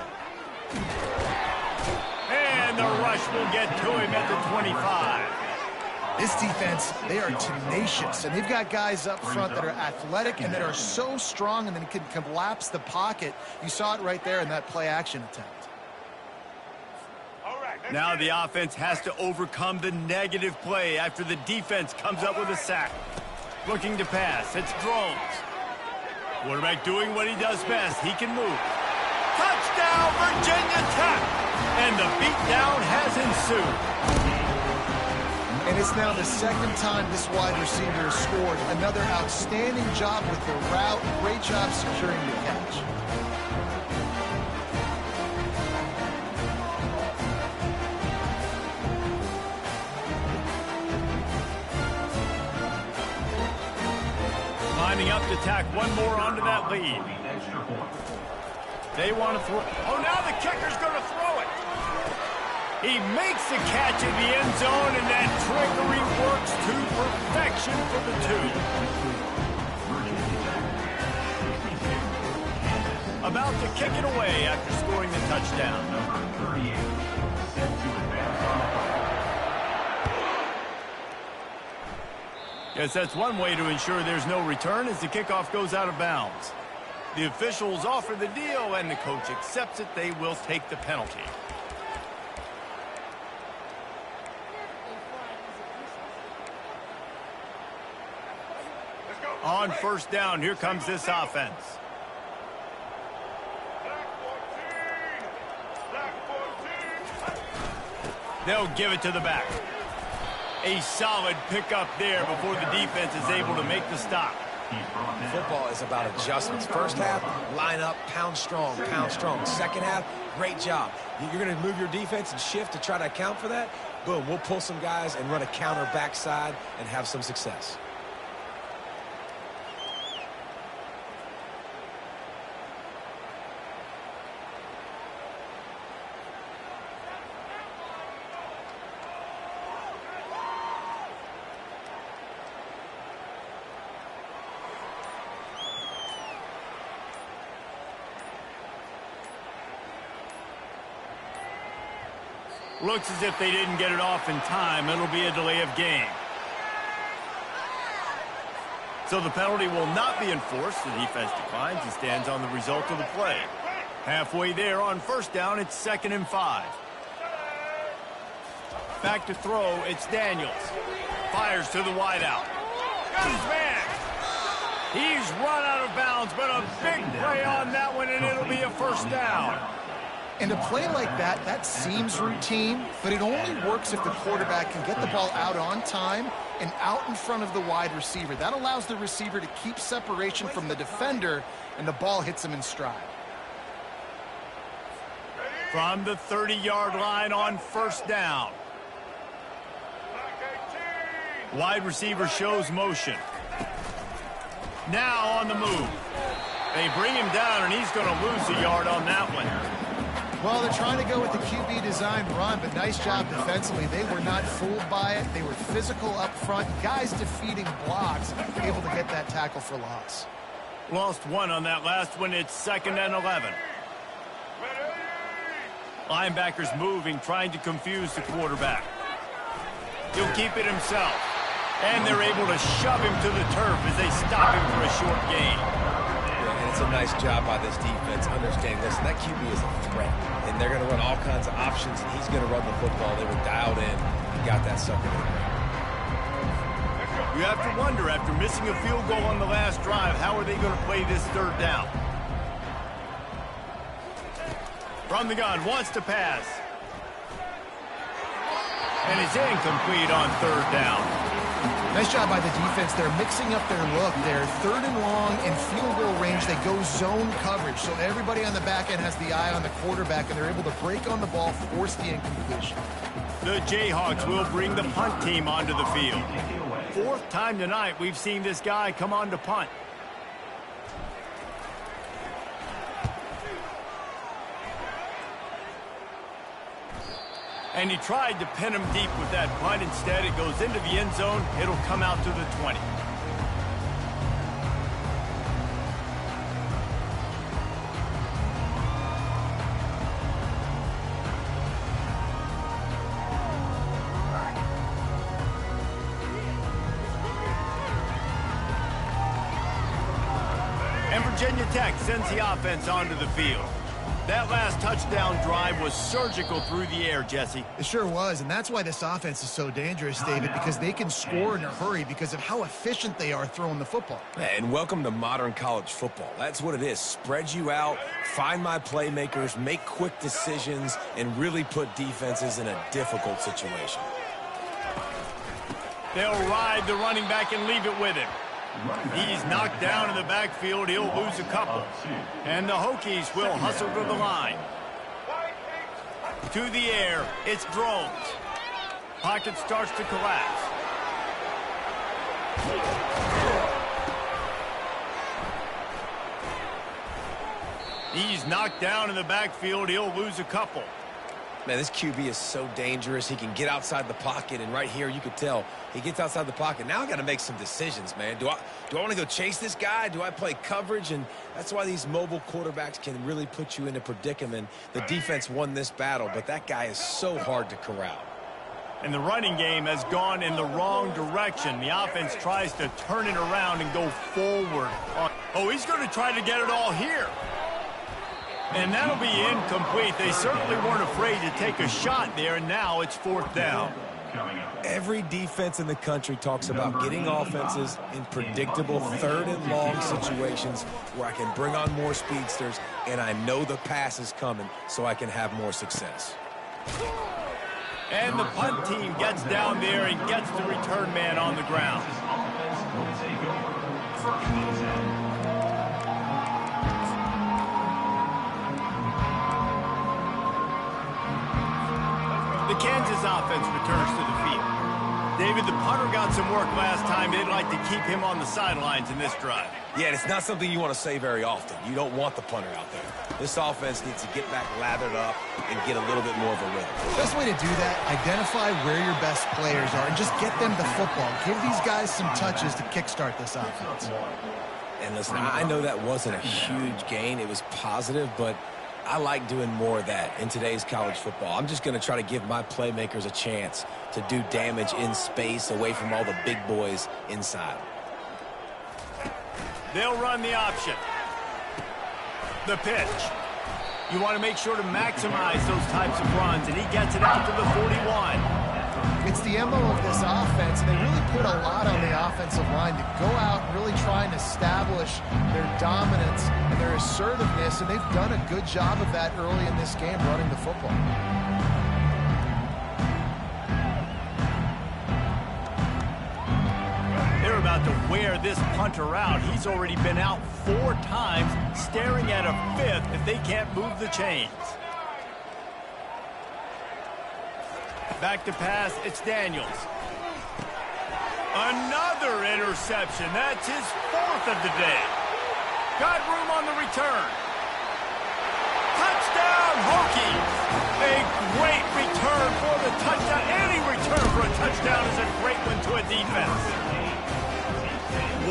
And the rush will get to him at the 25. This defense, they are tenacious, and they've got guys up front that are athletic and that are so strong and then can collapse the pocket. You saw it right there in that play-action attempt. Now the offense has to overcome the negative play after the defense comes up with a sack. Looking to pass, it's Drones. Quarterback doing what he does best. He can move. Touchdown, Virginia Tech! And the beatdown has ensued. And it's now the 2nd time this wide receiver has scored. Another outstanding job with the route. Great job securing the catch. Lining up to tack one more onto that lead. They want to throw. Oh, now the kicker's going to throw it. He makes the catch in the end zone, and that trickery works to perfection for the 2. About to kick it away after scoring the touchdown. Guess that's one way to ensure there's no return as the kickoff goes out of bounds. The officials offer the deal, and the coach accepts it. They will take the penalty. On 1st down, here comes this offense. They'll give it to the back. A solid pickup there before the defense is able to make the stop. Football is about adjustments. 1st half, line up, pound strong, pound strong. 2nd half, great job. You're going to move your defense and shift to try to account for that. Boom, we'll pull some guys and run a counter backside and have some success. Looks as if they didn't get it off in time. It'll be a delay of game. So the penalty will not be enforced. The defense declines and stands on the result of the play. Halfway there on first down, it's 2nd and 5. Back to throw, it's Daniels. Fires to the wideout. Got his man. He's run out of bounds, but a big play on that one, and it'll be a first down. And a play like that, that seems routine, but it only works if the quarterback can get the ball out on time and out in front of the wide receiver. That allows the receiver to keep separation from the defender, and the ball hits him in stride. From the 30-yard line on first down. Wide receiver shows motion. Now on the move. They bring him down, and he's going to lose a yard on that one. Well, they're trying to go with the QB design run, but nice job defensively. They were not fooled by it. They were physical up front. Guys defeating blocks, able to get that tackle for loss. Lost one on that last one. It's 2nd and 11. Linebackers moving, trying to confuse the quarterback. He'll keep it himself. And they're able to shove him to the turf as they stop him for a short gain. And it's a nice job by this defense understanding, listen, that QB is a threat. And they're going to run all kinds of options, and he's going to run the football. They were dialed in. He got that sucker in there. You have to wonder, after missing a field goal on the last drive, how are they going to play this 3rd down? From the gun, wants to pass. And it's incomplete on 3rd down. Nice job by the defense. They're mixing up their look. They're 3rd and long and field goal range. They go zone coverage. So everybody on the back end has the eye on the quarterback, and they're able to break on the ball, force the incompletion. The Jayhawks will bring the punt team onto the field. 4th time tonight we've seen this guy come on to punt. And he tried to pin him deep with that punt. Instead, it goes into the end zone. It'll come out to the 20. And Virginia Tech sends the offense onto the field. That last touchdown drive was surgical through the air, Jesse. It sure was, and that's why this offense is so dangerous, David, because they can score in a hurry because of how efficient they are throwing the football. And welcome to modern college football. That's what it is. Spread you out, find my playmakers, make quick decisions, and really put defenses in a difficult situation. They'll ride the running back and leave it with him. He's knocked down in the backfield. He'll lose a couple. And the Hokies will hustle to the line. To the air, it's Drones. Pocket starts to collapse. He's knocked down in the backfield. He'll lose a couple. Man, this QB is so dangerous. He can get outside the pocket, and right here you could tell he gets outside the pocket. Now I got to make some decisions, man. Do I want to go chase this guy? Do I play coverage? And that's why these mobile quarterbacks can really put you in a predicament. The defense won this battle, but that guy is so hard to corral. And the running game has gone in the wrong direction. The offense tries to turn it around and go forward. Oh, he's going to try to get it all here. And that'll be incomplete. They certainly weren't afraid to take a shot there, and now it's 4th down. Every defense in the country talks about getting offenses in predictable 3rd and long situations where I can bring on more speedsters, and I know the pass is coming, so I can have more success. And the punt team gets down there and gets the return man on the ground. The Kansas offense returns to the field. David, the punter got some work last time. They'd like to keep him on the sidelines in this drive. Yeah, and it's not something you want to say very often. You don't want the punter out there. This offense needs to get back lathered up and get a little bit more of a rhythm. Best way to do that, identify where your best players are and just get them the football. Give these guys some touches to kickstart this offense. And listen, I know that wasn't a huge gain. It was positive, but I like doing more of that in today's college football. I'm just going to try to give my playmakers a chance to do damage in space away from all the big boys inside. They'll run the option. The pitch. You want to make sure to maximize those types of runs, and he gets it out to the 41. It's the MO of this offense, and they really put a lot on the offensive line to go out and really try and establish their dominance and their assertiveness, and they've done a good job of that early in this game running the football. They're about to wear this punter out. He's already been out 4 times, staring at a 5th if they can't move the chains. Back to pass, it's Daniels. Another interception. That's his 4th of the day. Got room on the return. Touchdown, Hokies! A great return for the touchdown. Any return for a touchdown is a great one to a defense.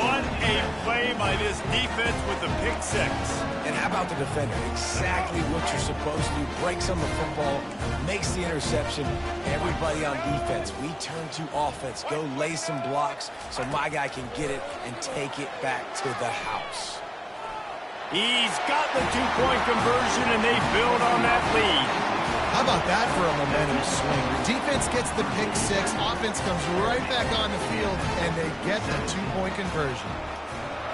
What a play by this defense with the pick 6. And how about the defender? Exactly what you're supposed to do. Breaks on the football, makes the interception. Everybody on defense, we turn to offense. Go lay some blocks so my guy can get it and take it back to the house. He's got the 2-point conversion, and they build on that lead. How about that for a momentum swing? The defense gets the pick 6, offense comes right back on the field, and they get the 2-point conversion.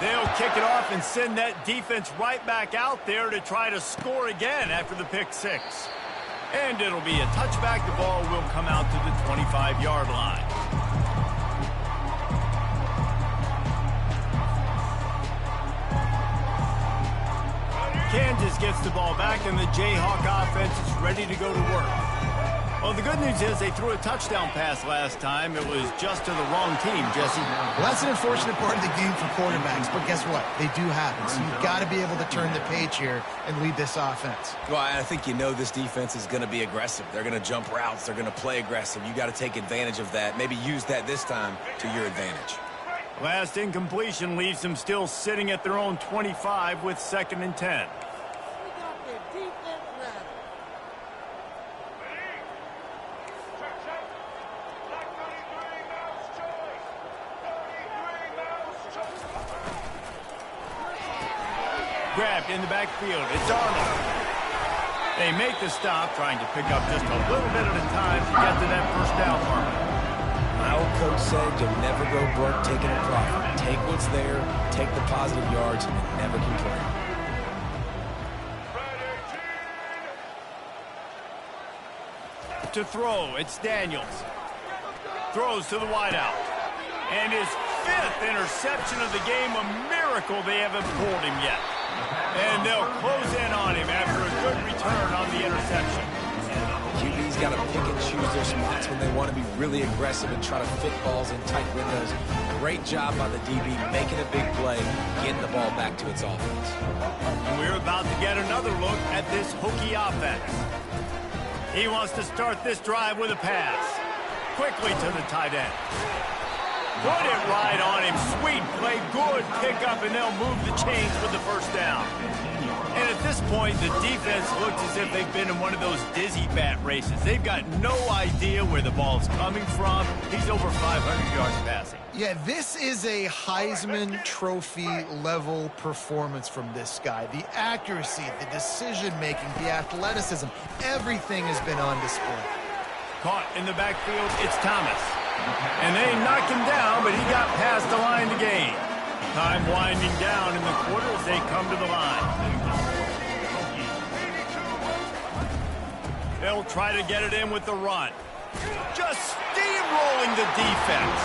They'll kick it off and send that defense right back out there to try to score again after the pick 6. And it'll be a touchback. The ball will come out to the 25-yard line. Kansas gets the ball back, and the Jayhawk offense is ready to go to work. Well, the good news is they threw a touchdown pass last time. It was just to the wrong team, Jesse. Well, that's an unfortunate part of the game for quarterbacks, but guess what? They do happen, so you've got to be able to turn the page here and lead this offense. Well, I think you know this defense is going to be aggressive. They're going to jump routes. They're going to play aggressive. You got to take advantage of that. Maybe use that this time to your advantage. Last incompletion leaves them still sitting at their own 25 with 2nd and 10. Grabbed in the backfield. It's Arnold. They make the stop, trying to pick up just a little bit at a time to get to that first down mark. My old coach said you'll never go broke taking a profit. Take what's there, take the positive yards, and never complain. To throw, it's Daniels. Throws to the wideout. And his 5th interception of the game, a miracle they haven't pulled him yet. And they'll close in on him after a good return on the interception. QB's got to pick and choose their spots when they want to be really aggressive and try to fit balls in tight windows. Great job by the DB making a big play, getting the ball back to its offense. And we're about to get another look at this Hokie offense. He wants to start this drive with a pass. Quickly to the tight end. Put it right on him. Sweet play, good pickup, and they'll move the chains with the first down. And at this point, the defense looks as if they've been in one of those dizzy bat races. They've got no idea where the ball's coming from. He's over 500 yards passing. Yeah, this is a Heisman Trophy level performance from this guy. The accuracy, the decision-making, the athleticism, everything has been on display. Caught in the backfield, it's Thomas. And they knocked him down, but he got past the line to gain. Time winding down in the quarter as they come to the line. They'll try to get it in with the run. Just steamrolling the defense.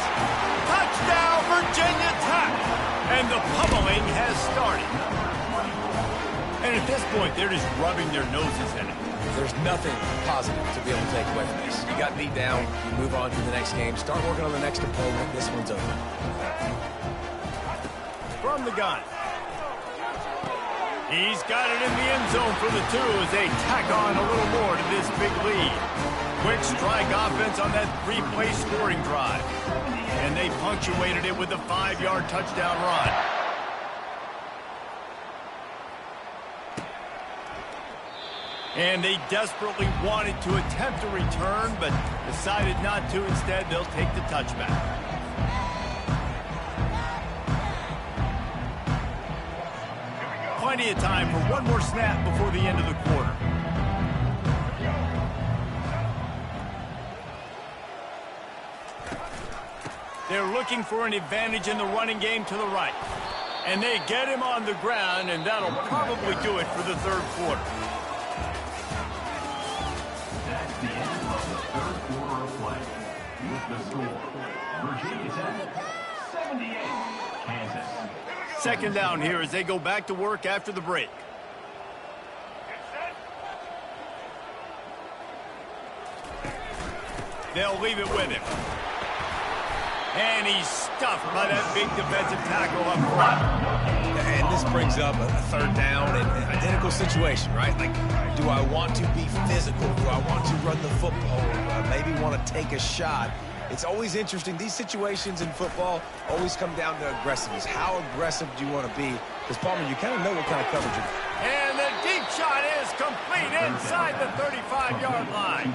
Touchdown, Virginia Tech! And the pummeling has started. And at this point, they're just rubbing their noses in it. There's nothing positive to be able to take away from this. You got beat down, you move on to the next game, start working on the next opponent. This one's over. From the gun. He's got it in the end zone for the 2 as they tack on a little more to this big lead. Quick strike offense on that 3-play scoring drive. And they punctuated it with a 5-yard touchdown run. And they desperately wanted to attempt a return, but decided not to. Instead, they'll take the touchback. Plenty of time for one more snap before the end of the quarter. They're looking for an advantage in the running game to the right. And they get him on the ground, and that'll probably do it for the third quarter. That's the end of the third quarter of play. With the score, Virginia Tech 78, Kansas. Second down here as they go back to work after the break. They'll leave it with him. And he's stuffed by that big defensive tackle up front. And this brings up a third down and an identical situation, right? Like, do I want to be physical? Do I want to run the football? Do I maybe want to take a shot? It's always interesting. These situations in football always come down to aggressiveness. How aggressive do you want to be? Because, Palmer, you kind of know what kind of coverage you're in. And the deep shot is complete inside the 35-yard line.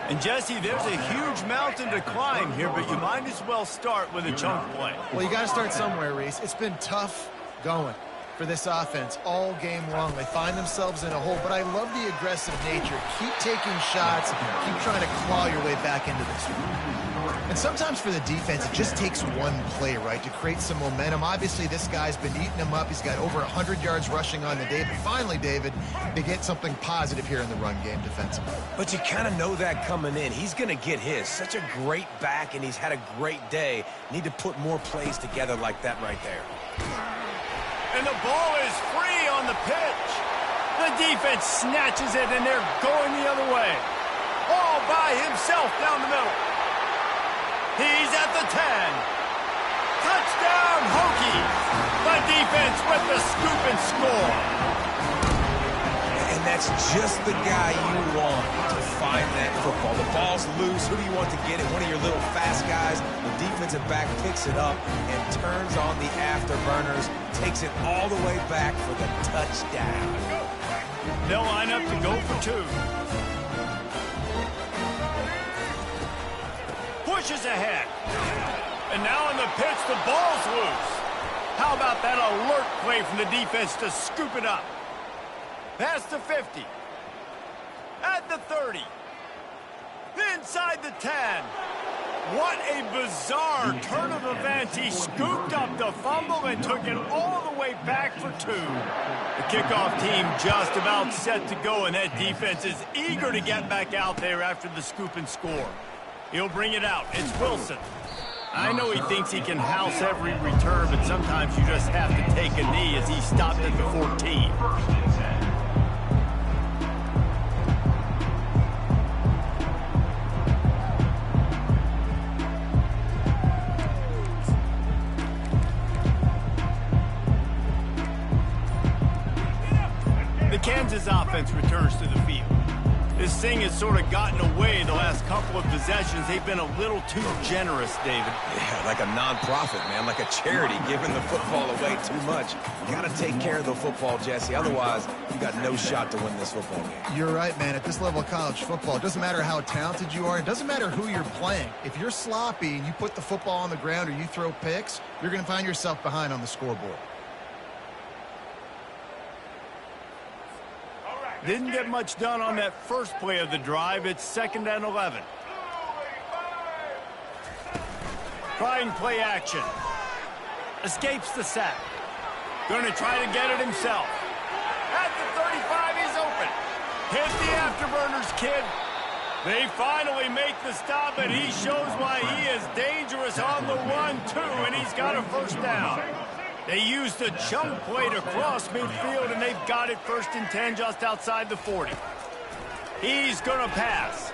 And, Jesse, there's a huge mountain to climb here, but you might as well start with a chunk play. Well, you got to start somewhere, Reese. It's been tough going for this offense all game long. They find themselves in a hole, but I love the aggressive nature. Keep taking shots. Keep trying to claw your way back into this one. And sometimes for the defense, it just takes one play, right, to create some momentum. Obviously, this guy's been eating them up. He's got over 100 yards rushing on the day. But finally, David, they get something positive here in the run game defensively. But you kind of know that coming in. He's going to get his. Such a great back, and he's had a great day. Need to put more plays together like that right there. And the ball is free on the pitch. The defense snatches it, and they're going the other way. All by himself down the middle. He's at the 10. Touchdown, Hokies. The defense with the scoop and score. And that's just the guy you want to find that football. The ball's loose. Who do you want to get it? One of your little fast guys. The defensive back picks it up and turns on the afterburners. Takes it all the way back for the touchdown. They'll line up to go for two. Pushes ahead. And now in the pitch, the ball's loose. How about that alert play from the defense to scoop it up? Past the 50. At the 30. Inside the 10. What a bizarre turn of events. He scooped up the fumble and took it all the way back for two. The kickoff team just about set to go, and that defense is eager to get back out there after the scoop and score. He'll bring it out. It's Wilson. I know he thinks he can house every return, but sometimes you just have to take a knee as he stopped at the 14. The Kansas offense returns to the field. This thing has sort of gotten away the last couple of possessions. They've been a little too generous, David. Yeah, like a non-profit, man, like a charity, giving the football away too much. Got to take care of the football, Jesse. Otherwise, you got no shot to win this football game. You're right, man. At this level of college football, it doesn't matter how talented you are. It doesn't matter who you're playing. If you're sloppy and you put the football on the ground or you throw picks, you're going to find yourself behind on the scoreboard. Didn't get much done on that first play of the drive. It's 2nd and 11. Trying play action. Escapes the sack. Going to try to get it himself. At the 35, he's open. Hit the afterburners, kid. They finally make the stop, and he shows why he is dangerous on the run, too, and he's got a first down. They used a chunk play to cross midfield, and they've got it 1st and 10 just outside the 40. He's going to pass.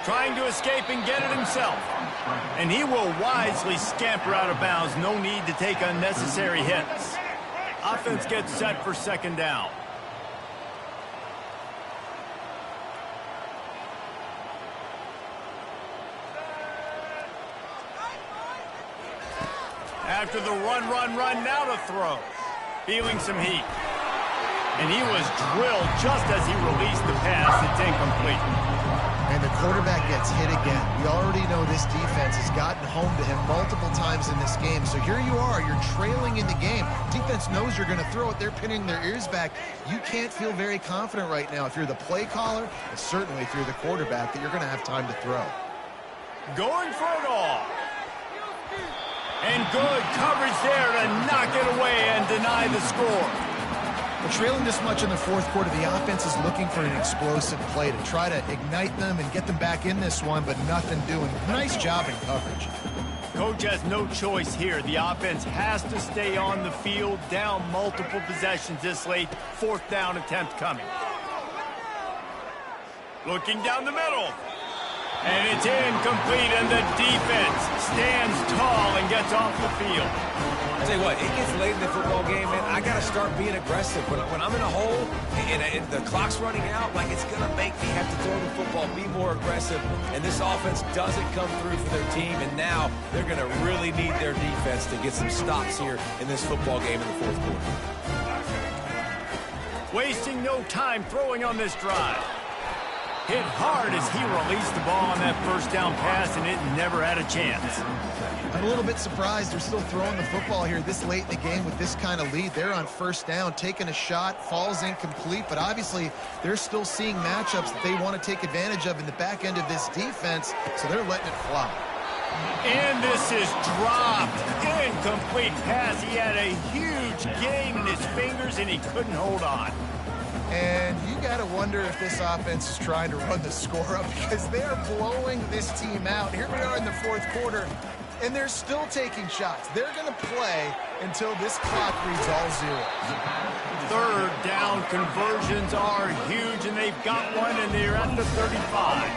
Trying to escape and get it himself. And he will wisely scamper out of bounds. No need to take unnecessary hits. Offense gets set for 2nd down. After the run, now to throw. Feeling some heat. And he was drilled just as he released the pass. It's incomplete. And the quarterback gets hit again. We already know this defense has gotten home to him multiple times in this game. So here you are, you're trailing in the game. Defense knows you're going to throw it. They're pinning their ears back. You can't feel very confident right now if you're the play caller, and certainly if you're the quarterback, that you're going to have time to throw. Going for it all. And good coverage there to knock it away and deny the score. Well, trailing this much in the fourth quarter, the offense is looking for an explosive play to try to ignite them and get them back in this one, but nothing doing. Nice job in coverage. Coach has no choice here. The offense has to stay on the field, down multiple possessions this late. Fourth down attempt coming. Looking down the middle. And it's incomplete, and the defense stands tall and gets off the field. I'll tell you what, it gets late in the football game, man. I got to start being aggressive. When I'm in a hole and the clock's running out, like, it's going to make me have to throw the football, be more aggressive. And this offense doesn't come through for their team, and now they're going to really need their defense to get some stops here in this football game in the fourth quarter. Wasting no time throwing on this drive. Hit hard as he released the ball on that first down pass, and it never had a chance. I'm a little bit surprised they're still throwing the football here this late in the game with this kind of lead. They're on first down, taking a shot, falls incomplete, but obviously they're still seeing matchups that they want to take advantage of in the back end of this defense, so they're letting it fly. And this is dropped. Incomplete pass. He had a huge gain in his fingers, and he couldn't hold on. And you got to wonder if this offense is trying to run the score up, because they're blowing this team out. Here we are in the fourth quarter, and they're still taking shots. They're going to play until this clock reads all zeros. Third down conversions are huge, and they've got one, and they're at the 35.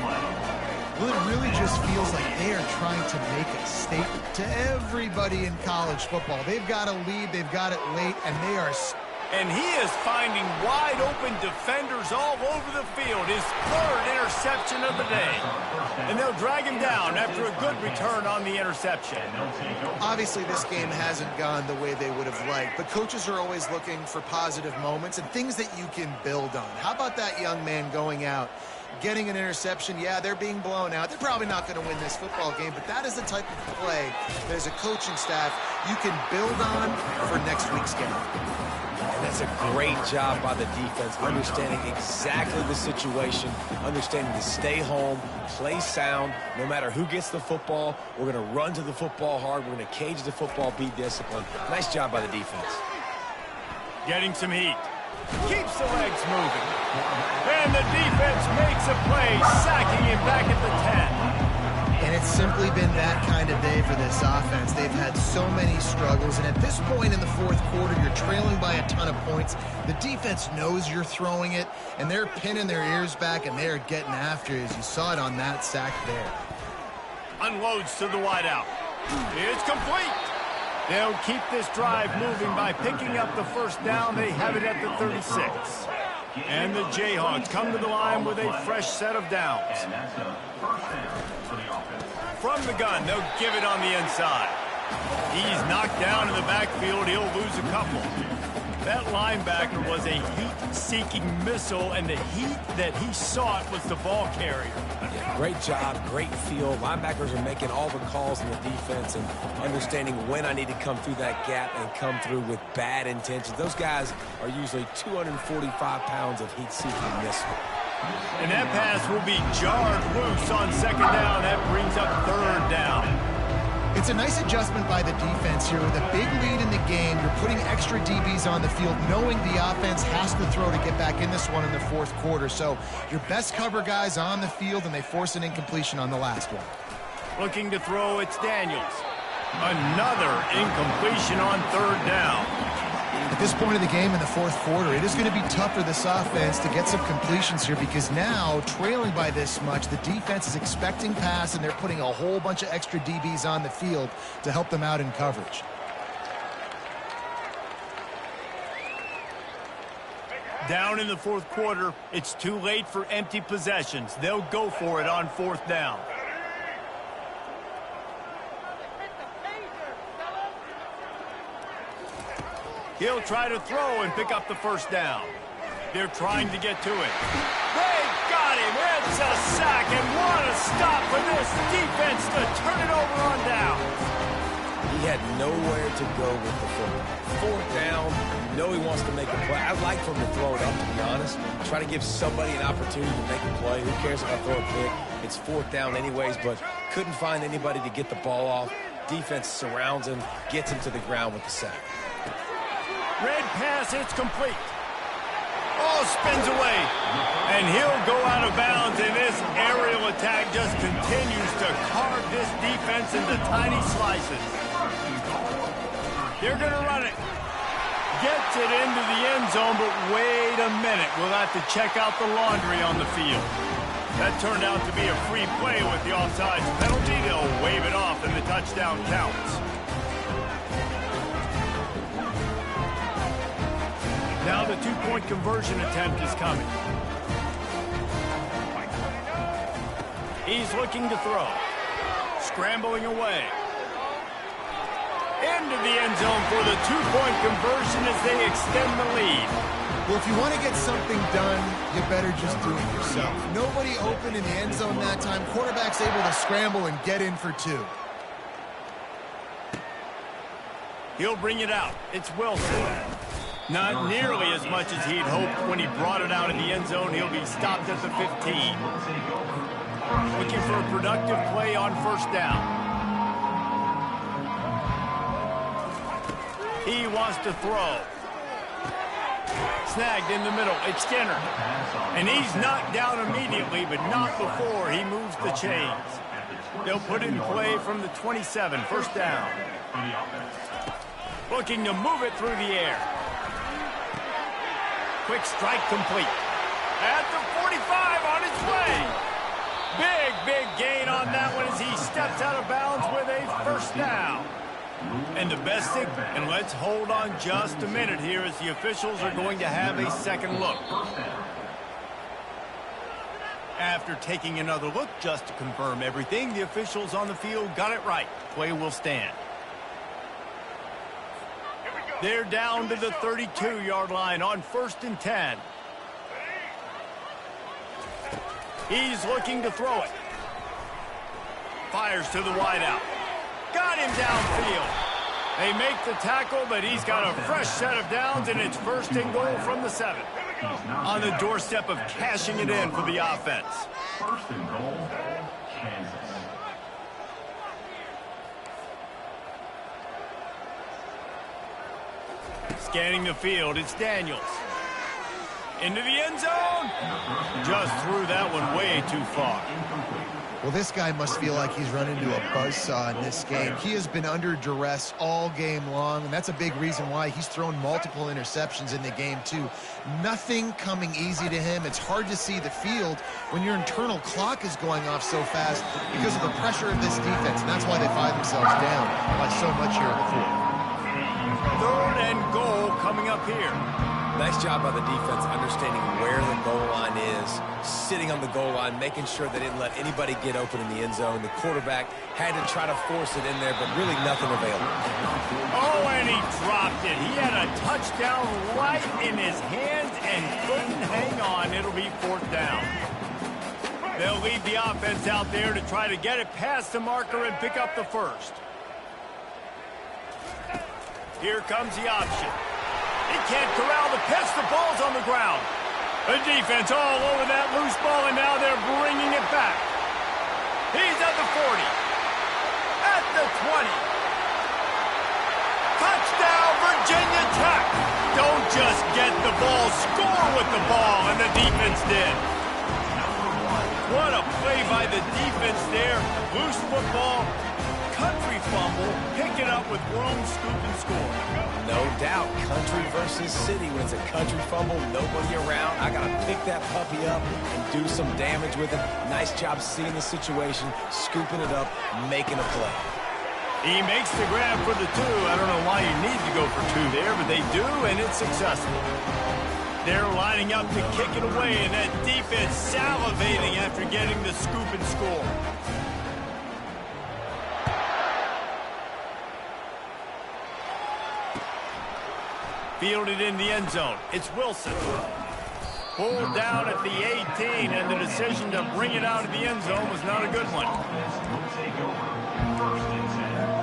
Well, it really just feels like they are trying to make a statement to everybody in college football. They've got a lead, they've got it late, and they are... And he is finding wide-open defenders all over the field. His third interception of the day. And they'll drag him down after a good return on the interception. Obviously, this game hasn't gone the way they would have liked, but coaches are always looking for positive moments and things that you can build on. How about that young man going out, getting an interception? Yeah, they're being blown out. They're probably not going to win this football game, but that is the type of play that as a coaching staff you can build on for next week's game. And that's a great job by the defense, understanding exactly the situation, understanding to stay home, play sound, no matter who gets the football. We're going to run to the football hard. We're going to cage the football, be disciplined. Nice job by the defense. Getting some heat. Keeps the legs moving. And the defense makes a play, sacking him back at the 10. And it's simply been that kind of day for this offense. They've had so many struggles, and at this point in the fourth quarter, you're trailing by a ton of points. The defense knows you're throwing it, and they're pinning their ears back, and they're getting after it, as you saw it on that sack there. Unloads to the wideout. It's complete. They'll keep this drive moving by picking up the first down. They have it at the 36. And the Jayhawks come to the line with a fresh set of downs. And that's a first down for the offense. From the gun, they'll give it on the inside. He's knocked down in the backfield. He'll lose a couple. That linebacker was a heat-seeking missile, and the heat that he sought was the ball carrier. Yeah, great job, great feel. Linebackers are making all the calls in the defense and understanding when I need to come through that gap and come through with bad intentions. Those guys are usually 245 pounds of heat-seeking missile. And that pass will be jarred loose on second down. That brings up third down. It's a nice adjustment by the defense here. With a big lead in the game, you're putting extra DBs on the field, knowing the offense has to throw to get back in this one in the fourth quarter. So your best cover guys on the field, and they force an incompletion on the last one. Looking to throw, it's Daniels. Another incompletion on third down. At this point of the game in the fourth quarter, it is going to be tough for this offense to get some completions here, because now, trailing by this much, the defense is expecting pass, and they're putting a whole bunch of extra DBs on the field to help them out in coverage. Down in the fourth quarter, it's too late for empty possessions. They'll go for it on fourth down. He'll try to throw and pick up the first down. They're trying to get to it. They got him. It's a sack, and what a stop for this defense to turn it over on down. He had nowhere to go with the football. 4th down, you know he wants to make a play. I'd like for him to throw it up, to be honest. Try to give somebody an opportunity to make a play. Who cares if I throw a pick? It's 4th down anyways, but couldn't find anybody to get the ball off. Defense surrounds him, gets him to the ground with the sack. Red pass, it's complete. Oh, spins away. And he'll go out of bounds, and this aerial attack just continues to carve this defense into tiny slices. They're going to run it. Gets it into the end zone, but wait a minute. We'll have to check out the laundry on the field. That turned out to be a free play with the offsides penalty. They'll wave it off, and the touchdown counts. Now the two-point conversion attempt is coming. He's looking to throw. Scrambling away. Into the end zone for the two-point conversion as they extend the lead. Well, if you want to get something done, you better just do it yourself. Nobody open in the end zone that time. Quarterback's able to scramble and get in for 2. He'll bring it out. It's Wilson. Not nearly as much as he'd hoped when he brought it out in the end zone. He'll be stopped at the 15. Looking for a productive play on 1st down. He wants to throw. Snagged in the middle. It's Skinner. And he's knocked down immediately, but not before he moves the chains. They'll put it in play from the 27. 1st down. Looking to move it through the air. Quick strike complete. At the 45 on its way. Big gain on that one as he steps out of bounds with a 1st down. And the best thing, and let's hold on just a minute here as the officials are going to have a second look. After taking another look just to confirm everything, the officials on the field got it right. Play will stand. They're down to the 32-yard line on 1st and 10. He's looking to throw it. Fires to the wideout. Got him downfield. They make the tackle, but he's got a fresh set of downs, and it's 1st and goal from the 7. On the doorstep of cashing it in for the offense. 1st and goal, Kansas. Scanning the field, it's Daniels. Into the end zone. Just threw that one way too far. Well, this guy must feel like he's run into a buzzsaw in this game. He has been under duress all game long, and that's a big reason why he's thrown multiple interceptions in the game, too. Nothing coming easy to him. It's hard to see the field when your internal clock is going off so fast because of the pressure of this defense, and that's why they find themselves down by so much here in the 4th. 3rd and goal coming up here. Nice job by the defense understanding where the goal line is, sitting on the goal line, making sure they didn't let anybody get open in the end zone. The quarterback had to try to force it in there, but really nothing available. Oh, and he dropped it. He had a touchdown right in his hands and couldn't hang on. It'll be 4th down. They'll lead the offense out there to try to get it past the marker and pick up the 1st. Here comes the option. He can't corral the pitch. The ball's on the ground. The defense all over that loose ball, and now they're bringing it back. He's at the 40. At the 20. Touchdown, Virginia Tech. Don't just get the ball, score with the ball, and the defense did. What a play by the defense there. Loose football. Country fumble, pick it up with room, scoop, and score. No doubt, country versus city. When it's a country fumble, nobody around. I got to pick that puppy up and do some damage with it. Nice job seeing the situation, scooping it up, making a play. He makes the grab for the 2. I don't know why you need to go for 2 there, but they do, and it's successful. They're lining up to kick it away, and that defense salivating after getting the scoop and score. Fielded in the end zone. It's Wilson. Pulled down at the 18, and the decision to bring it out of the end zone was not a good one. Will take over. First and 10.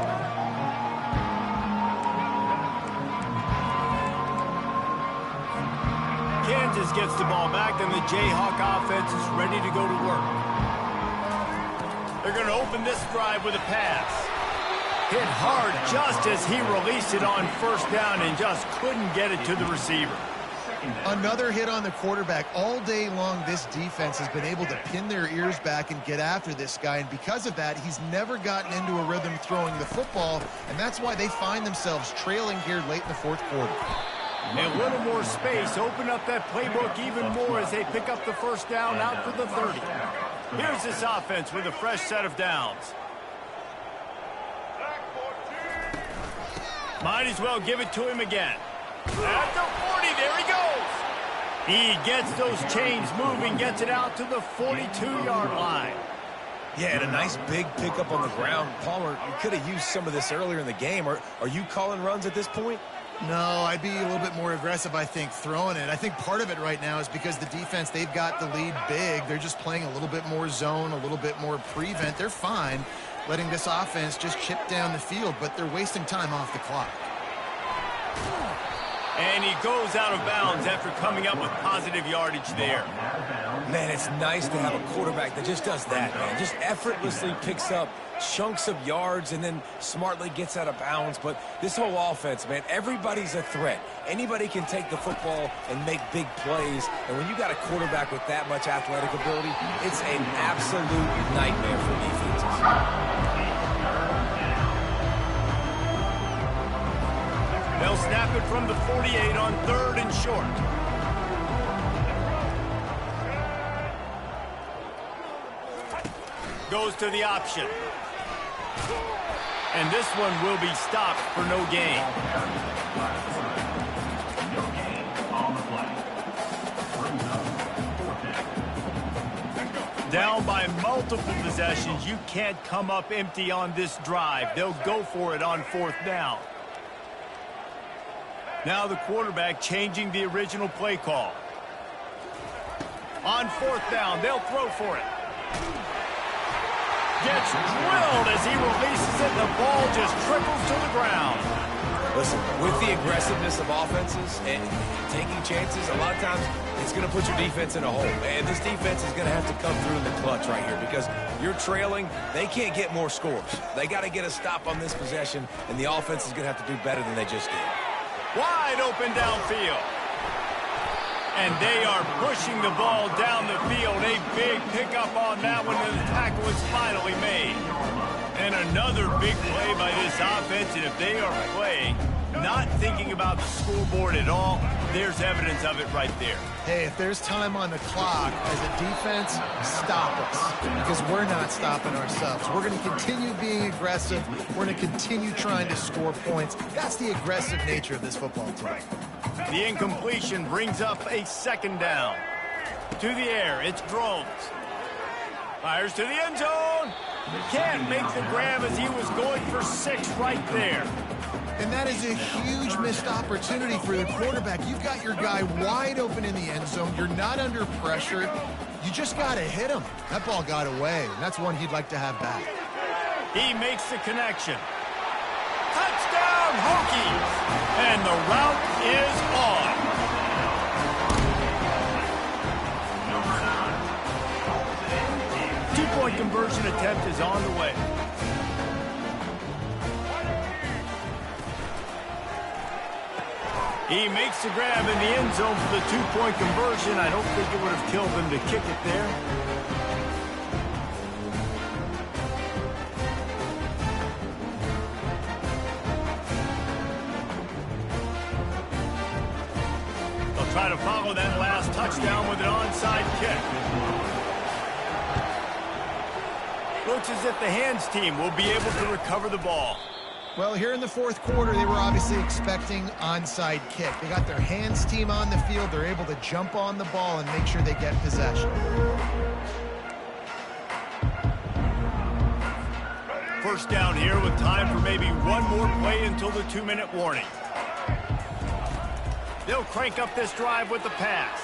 Kansas gets the ball back, and the Jayhawk offense is ready to go to work. They're going to open this drive with a pass. Hit hard just as he released it on first down and just couldn't get it to the receiver. Another hit on the quarterback. All day long, this defense has been able to pin their ears back and get after this guy, and because of that, he's never gotten into a rhythm throwing the football, and that's why they find themselves trailing here late in the fourth quarter. A little more space, open up that playbook even more as they pick up the first down out for the 30. Here's this offense with a fresh set of downs. Might as well give it to him again. At the 40, there he goes. He gets those chains moving, gets it out to the 42-yard line. Yeah, and a nice big pickup on the ground. Palmer, you could have used some of this earlier in the game. Are you calling runs at this point? No, I'd be a little bit more aggressive, I think, throwing it. I think part of it right now is because the defense, they've got the lead big. They're just playing a little bit more zone, a little bit more prevent. They're fine letting this offense just chip down the field, but they're wasting time off the clock. And he goes out of bounds after coming up with positive yardage there. Man, it's nice to have a quarterback that just does that, man. Just effortlessly picks up chunks of yards and then smartly gets out of bounds. But this whole offense, man, everybody's a threat. Anybody can take the football and make big plays. And when you got a quarterback with that much athletic ability, it's an absolute nightmare for defenses. They'll snap it from the 48 on 3rd and short. Goes to the option. And this one will be stopped for no gain. No gain on the play. Down by multiple possessions, you can't come up empty on this drive. They'll go for it on 4th down. Now the quarterback changing the original play call. On 4th down, they'll throw for it. Gets drilled as he releases it. The ball just trickles to the ground. Listen, with the aggressiveness of offenses and taking chances, a lot of times it's going to put your defense in a hole. And this defense is going to have to come through in the clutch right here because you're trailing. They can't get more scores. They got to get a stop on this possession, and the offense is going to have to do better than they just did. Wide open downfield. And they are pushing the ball down the field. A big pickup on that one, and the tackle is finally made. And another big play by this offense, and if they are playing, not thinking about the scoreboard at all, there's evidence of it right there. Hey, if there's time on the clock, as a defense, stop us. Because we're not stopping ourselves. We're going to continue being aggressive. We're going to continue trying to score points. That's the aggressive nature of this football team. The incompletion brings up a 2nd down. To the air, it's Drones. Fires to the end zone. Can't make the grab as he was going for 6 right there. And that is a huge missed opportunity for the quarterback. You've got your guy wide open in the end zone. You're not under pressure. You just got to hit him. That ball got away, and that's one he'd like to have back. He makes the connection. Touchdown, Hokies! And the route is on. Two-point conversion attempt is on the way. He makes the grab in the end zone for the 2-point conversion. I don't think it would have killed him to kick it there. They'll try to follow that last touchdown with an onside kick. Looks as if the hands team will be able to recover the ball. Well, here in the 4th quarter, they were obviously expecting onside kick. They got their hands team on the field. They're able to jump on the ball and make sure they get possession. First down here with time for maybe one more play until the 2-minute warning. They'll crank up this drive with the pass.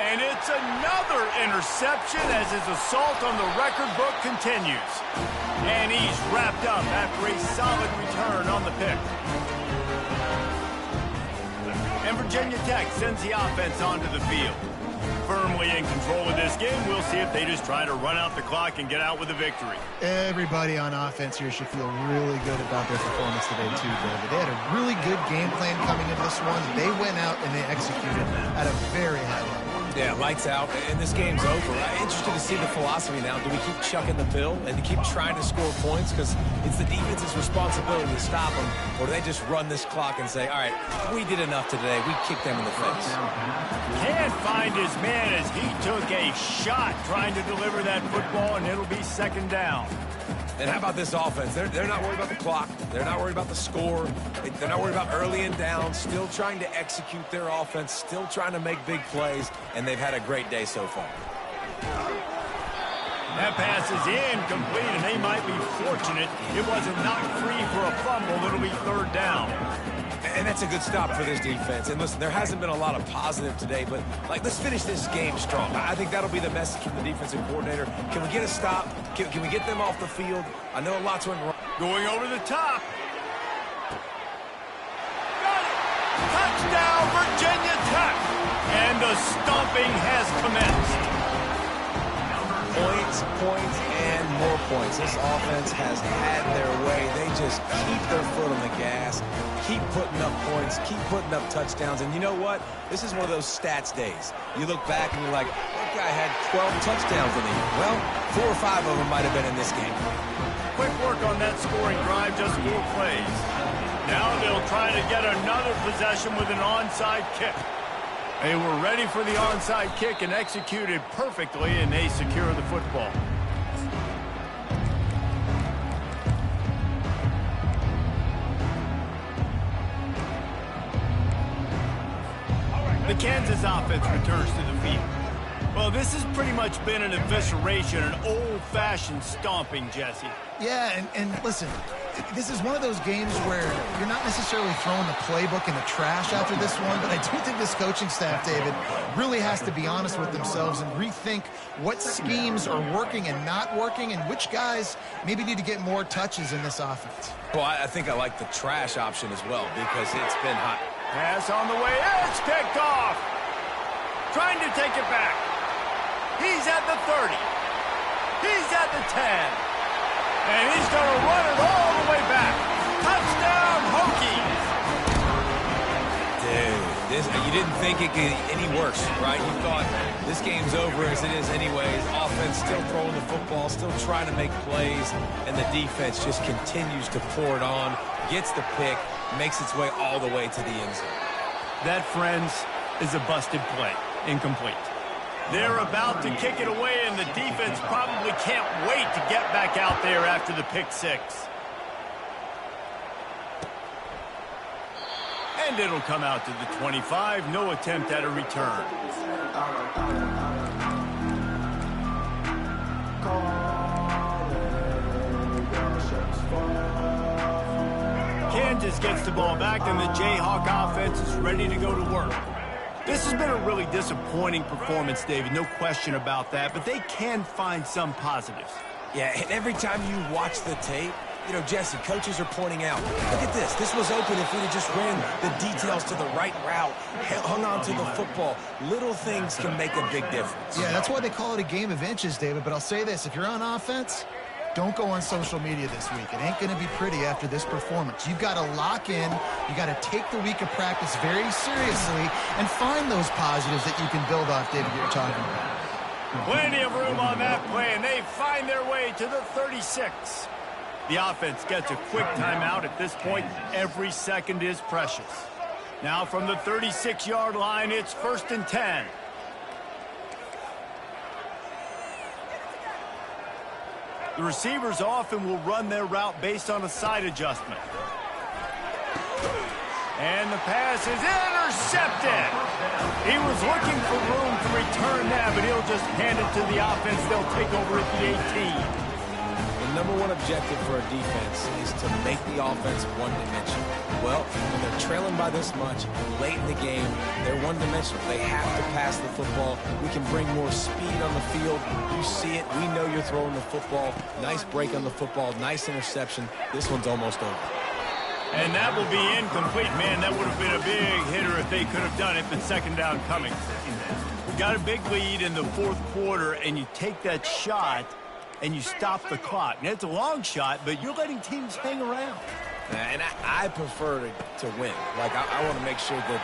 And it's another interception as his assault on the record book continues. And he's wrapped up after a solid return on the pick. And Virginia Tech sends the offense onto the field. Firmly in control of this game, we'll see if they just try to run out the clock and get out with a victory. Everybody on offense here should feel really good about their performance today, too, David. They had a really good game plan coming into this one. They went out and they executed at a very high level. Yeah, lights out, and this game's over. I'm interested to see the philosophy now. Do we keep chucking the pill and to keep trying to score points because it's the defense's responsibility to stop them, or do they just run this clock and say, all right, we did enough today. We kicked them in the face. Can't find his man as he took a shot trying to deliver that football, and it'll be second down. And how about this offense? They're not worried about the clock. They're not worried about the score. They're not worried about early and down. Still trying to execute their offense. Still trying to make big plays. And they've had a great day so far. That pass is incomplete, and they might be fortunate it wasn't knocked free for a fumble. It'll be third down. And that's a good stop for this defense. And listen, there hasn't been a lot of positive today, but let's finish this game strong. I think that'll be the message from the defensive coordinator. Can we get a stop? Can we get them off the field? I know a lot's went wrong. Going over the top. Got it. Touchdown, Virginia Tech. And the stomping has commenced. Points, points, and more points. This offense has had their way. They just keep their foot on the gas, keep putting up points, keep putting up touchdowns. And you know what? This is one of those stats days. You look back and you're like, that guy had 12 touchdowns in the year. Well, 4 or 5 of them might have been in this game. Quick work on that scoring drive, just 4 plays. Now they'll try to get another possession with an onside kick. They were ready for the onside kick and executed perfectly, and they secure the football. The Kansas offense returns to the field. Well, this has pretty much been an evisceration, an old-fashioned stomping, Jesse. Yeah, and listen, this is one of those games where you're not necessarily throwing the playbook in the trash after this one, but I do think this coaching staff, David, really has to be honest with themselves and rethink what schemes are working and not working and which guys maybe need to get more touches in this offense. Well, I think I like the trash option as well because it's been hot. Pass on the way. It's picked off. Trying to take it back. He's at the 30. He's at the 10. And he's going to run it all the way back. Touchdown, Hokies. Dude, you didn't think it could get any worse, right? You thought this game's over as it is anyways. Offense still throwing the football, still trying to make plays, and the defense just continues to pour it on, gets the pick, makes its way all the way to the end zone. That, friends, is a busted play. Incomplete. They're about to kick it away, and the defense probably can't wait to get back out there after the pick six. And it'll come out to the 25. No attempt at a return. Kansas gets the ball back, and the Jayhawk offense is ready to go to work. This has been a really disappointing performance, David, no question about that, but they can find some positives. Yeah, and every time you watch the tape, you know, Jesse, coaches are pointing out, look at this. This was open if we'd have just ran the details to the right route, hung on to the football. Little things can make a big difference. Yeah, that's why they call it a game of inches, David, but I'll say this. If you're on offense, don't go on social media this week. It ain't going to be pretty after this performance. You've got to lock in. You got to take the week of practice very seriously and find those positives that you can build off, David, you're talking about. Plenty of room on that play, and they find their way to the 36. The offense gets a quick timeout. At this point, every second is precious. Now from the 36-yard line, it's 1st and 10. The receivers often will run their route based on a side adjustment. And the pass is intercepted. He was looking for room to return that, but he'll just hand it to the offense. They'll take over at the 18. number one objective for a defense is to make the offense one-dimensional. Well, when they're trailing by this much, late in the game, they're one-dimensional. They have to pass the football. We can bring more speed on the field. You see it. We know you're throwing the football. Nice break on the football. Nice interception. This one's almost over. And that will be incomplete. Man, that would have been a big hitter if they could have done it, but second down coming. We got a big lead in the fourth quarter, and you take that shot, and you stop the clock. Now, it's a long shot, but you're letting teams hang around. And I prefer to win. Like, I want to make sure that,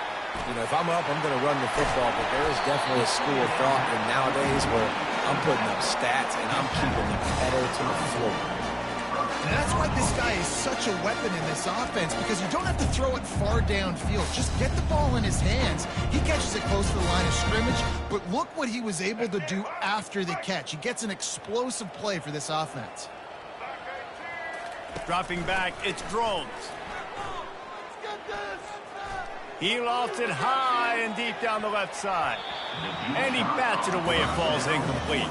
you know, if I'm up, I'm going to run the football, but there is definitely a school of thought in nowadays where I'm putting up stats and I'm keeping the pedal to the floor. And that's why this guy is such a weapon in this offense, because you don't have to throw it far downfield. Just get the ball in his hands. He catches it close to the line of scrimmage, but look what he was able to do after the catch. He gets an explosive play for this offense. Dropping back, it's Drones. He lofts it high and deep down the left side. And he bats it away. It falls incomplete.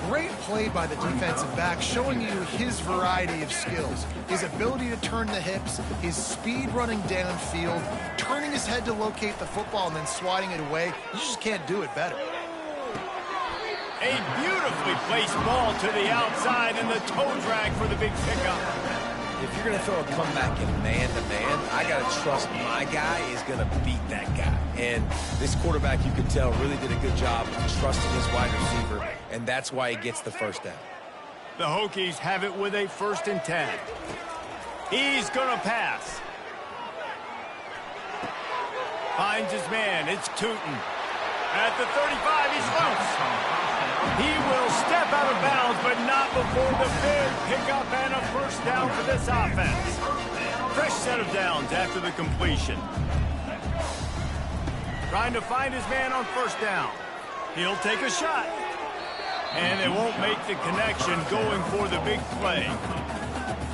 Great play by the defensive back, showing you his variety of skills. His ability to turn the hips, his speed running downfield, turning his head to locate the football and then swatting it away. You just can't do it better. A beautifully placed ball to the outside and the toe drag for the big pickup. If you're going to throw a comeback in man-to-man, I got to trust my guy is going to beat that guy. And this quarterback, you can tell, really did a good job of trusting his wide receiver, and that's why he gets the first down. The Hokies have it with a 1st and 10. He's going to pass. Finds his man. It's Tootin. At the 35, he's loose. He will step out of bounds, but not before the big pickup and a first down for this offense. Fresh set of downs after the completion. Trying to find his man on 1st down. He'll take a shot. And they won't make the connection, going for the big play.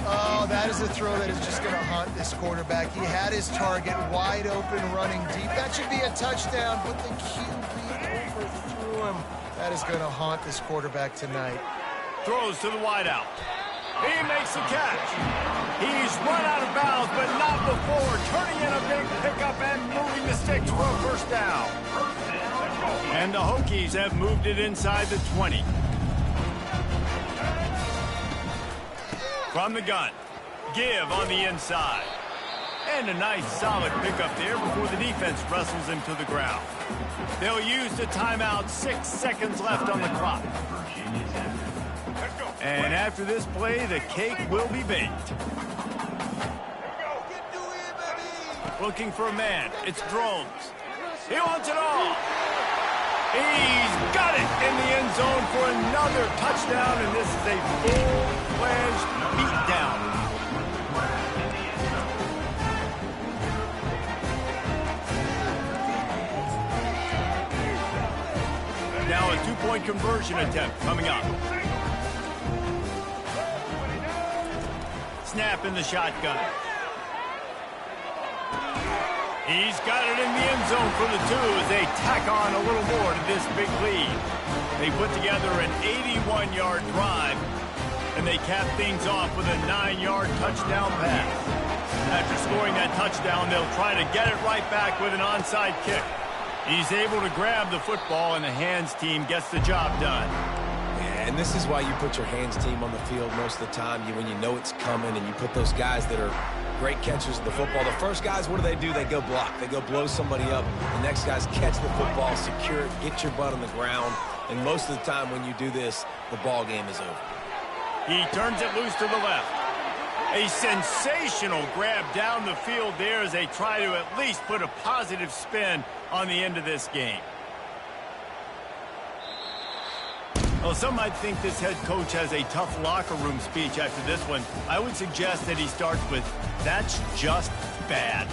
Oh, that is a throw that is just going to haunt this quarterback. He had his target wide open, running deep. That should be a touchdown, but the QB overthrew him. That is going to haunt this quarterback tonight. Throws to the wideout. He makes the catch. He's run out of bounds, but not before turning in a big pickup and moving the sticks for a first down. And the Hokies have moved it inside the 20. From the gun, Give on the inside. And a nice solid pickup there before the defense wrestles him to the ground. They'll use the timeout, 6 seconds left on the clock. And after this play, the cake will be baked. Looking for a man, it's Drones. He wants it all. He's got it in the end zone for another touchdown, and this is a full-fledged beatdown. Now a 2-point conversion attempt coming up. Snap in the shotgun. He's got it in the end zone for the 2 as they tack on a little more to this big lead. They put together an 81-yard drive, and they cap things off with a 9-yard touchdown pass. After scoring that touchdown, they'll try to get it right back with an onside kick. He's able to grab the football, and the hands team gets the job done. Yeah, and this is why you put your hands team on the field most of the time. When you know it's coming, and you put those guys that are great catchers of the football. The first guys, what do? They go block. They go blow somebody up. The next guys catch the football, secure it, get your butt on the ground. And most of the time when you do this, the ball game is over. He turns it loose to the left. A sensational grab down the field there as they try to at least put a positive spin on the end of this game. Well, some might think this head coach has a tough locker room speech after this one. I would suggest that he starts with, "That's just bad."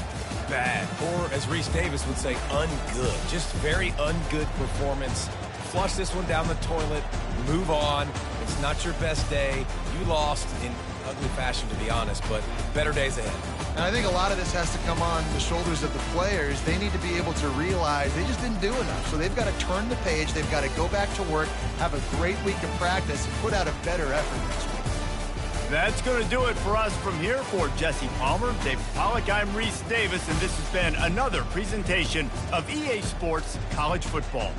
Bad. Or, as Reese Davis would say, ungood. Just very ungood performance. Flush this one down the toilet. Move on. It's not your best day. You lost in ugly fashion, to be honest, but better days ahead. And I think a lot of this has to come on the shoulders of the players. They need to be able to realize they just didn't do enough. So they've got to turn the page. They've got to go back to work, have a great week of practice, and put out a better effort next week. That's going to do it for us from here. For Jesse Palmer, David Pollack, I'm Reese Davis, and this has been another presentation of EA Sports College Football.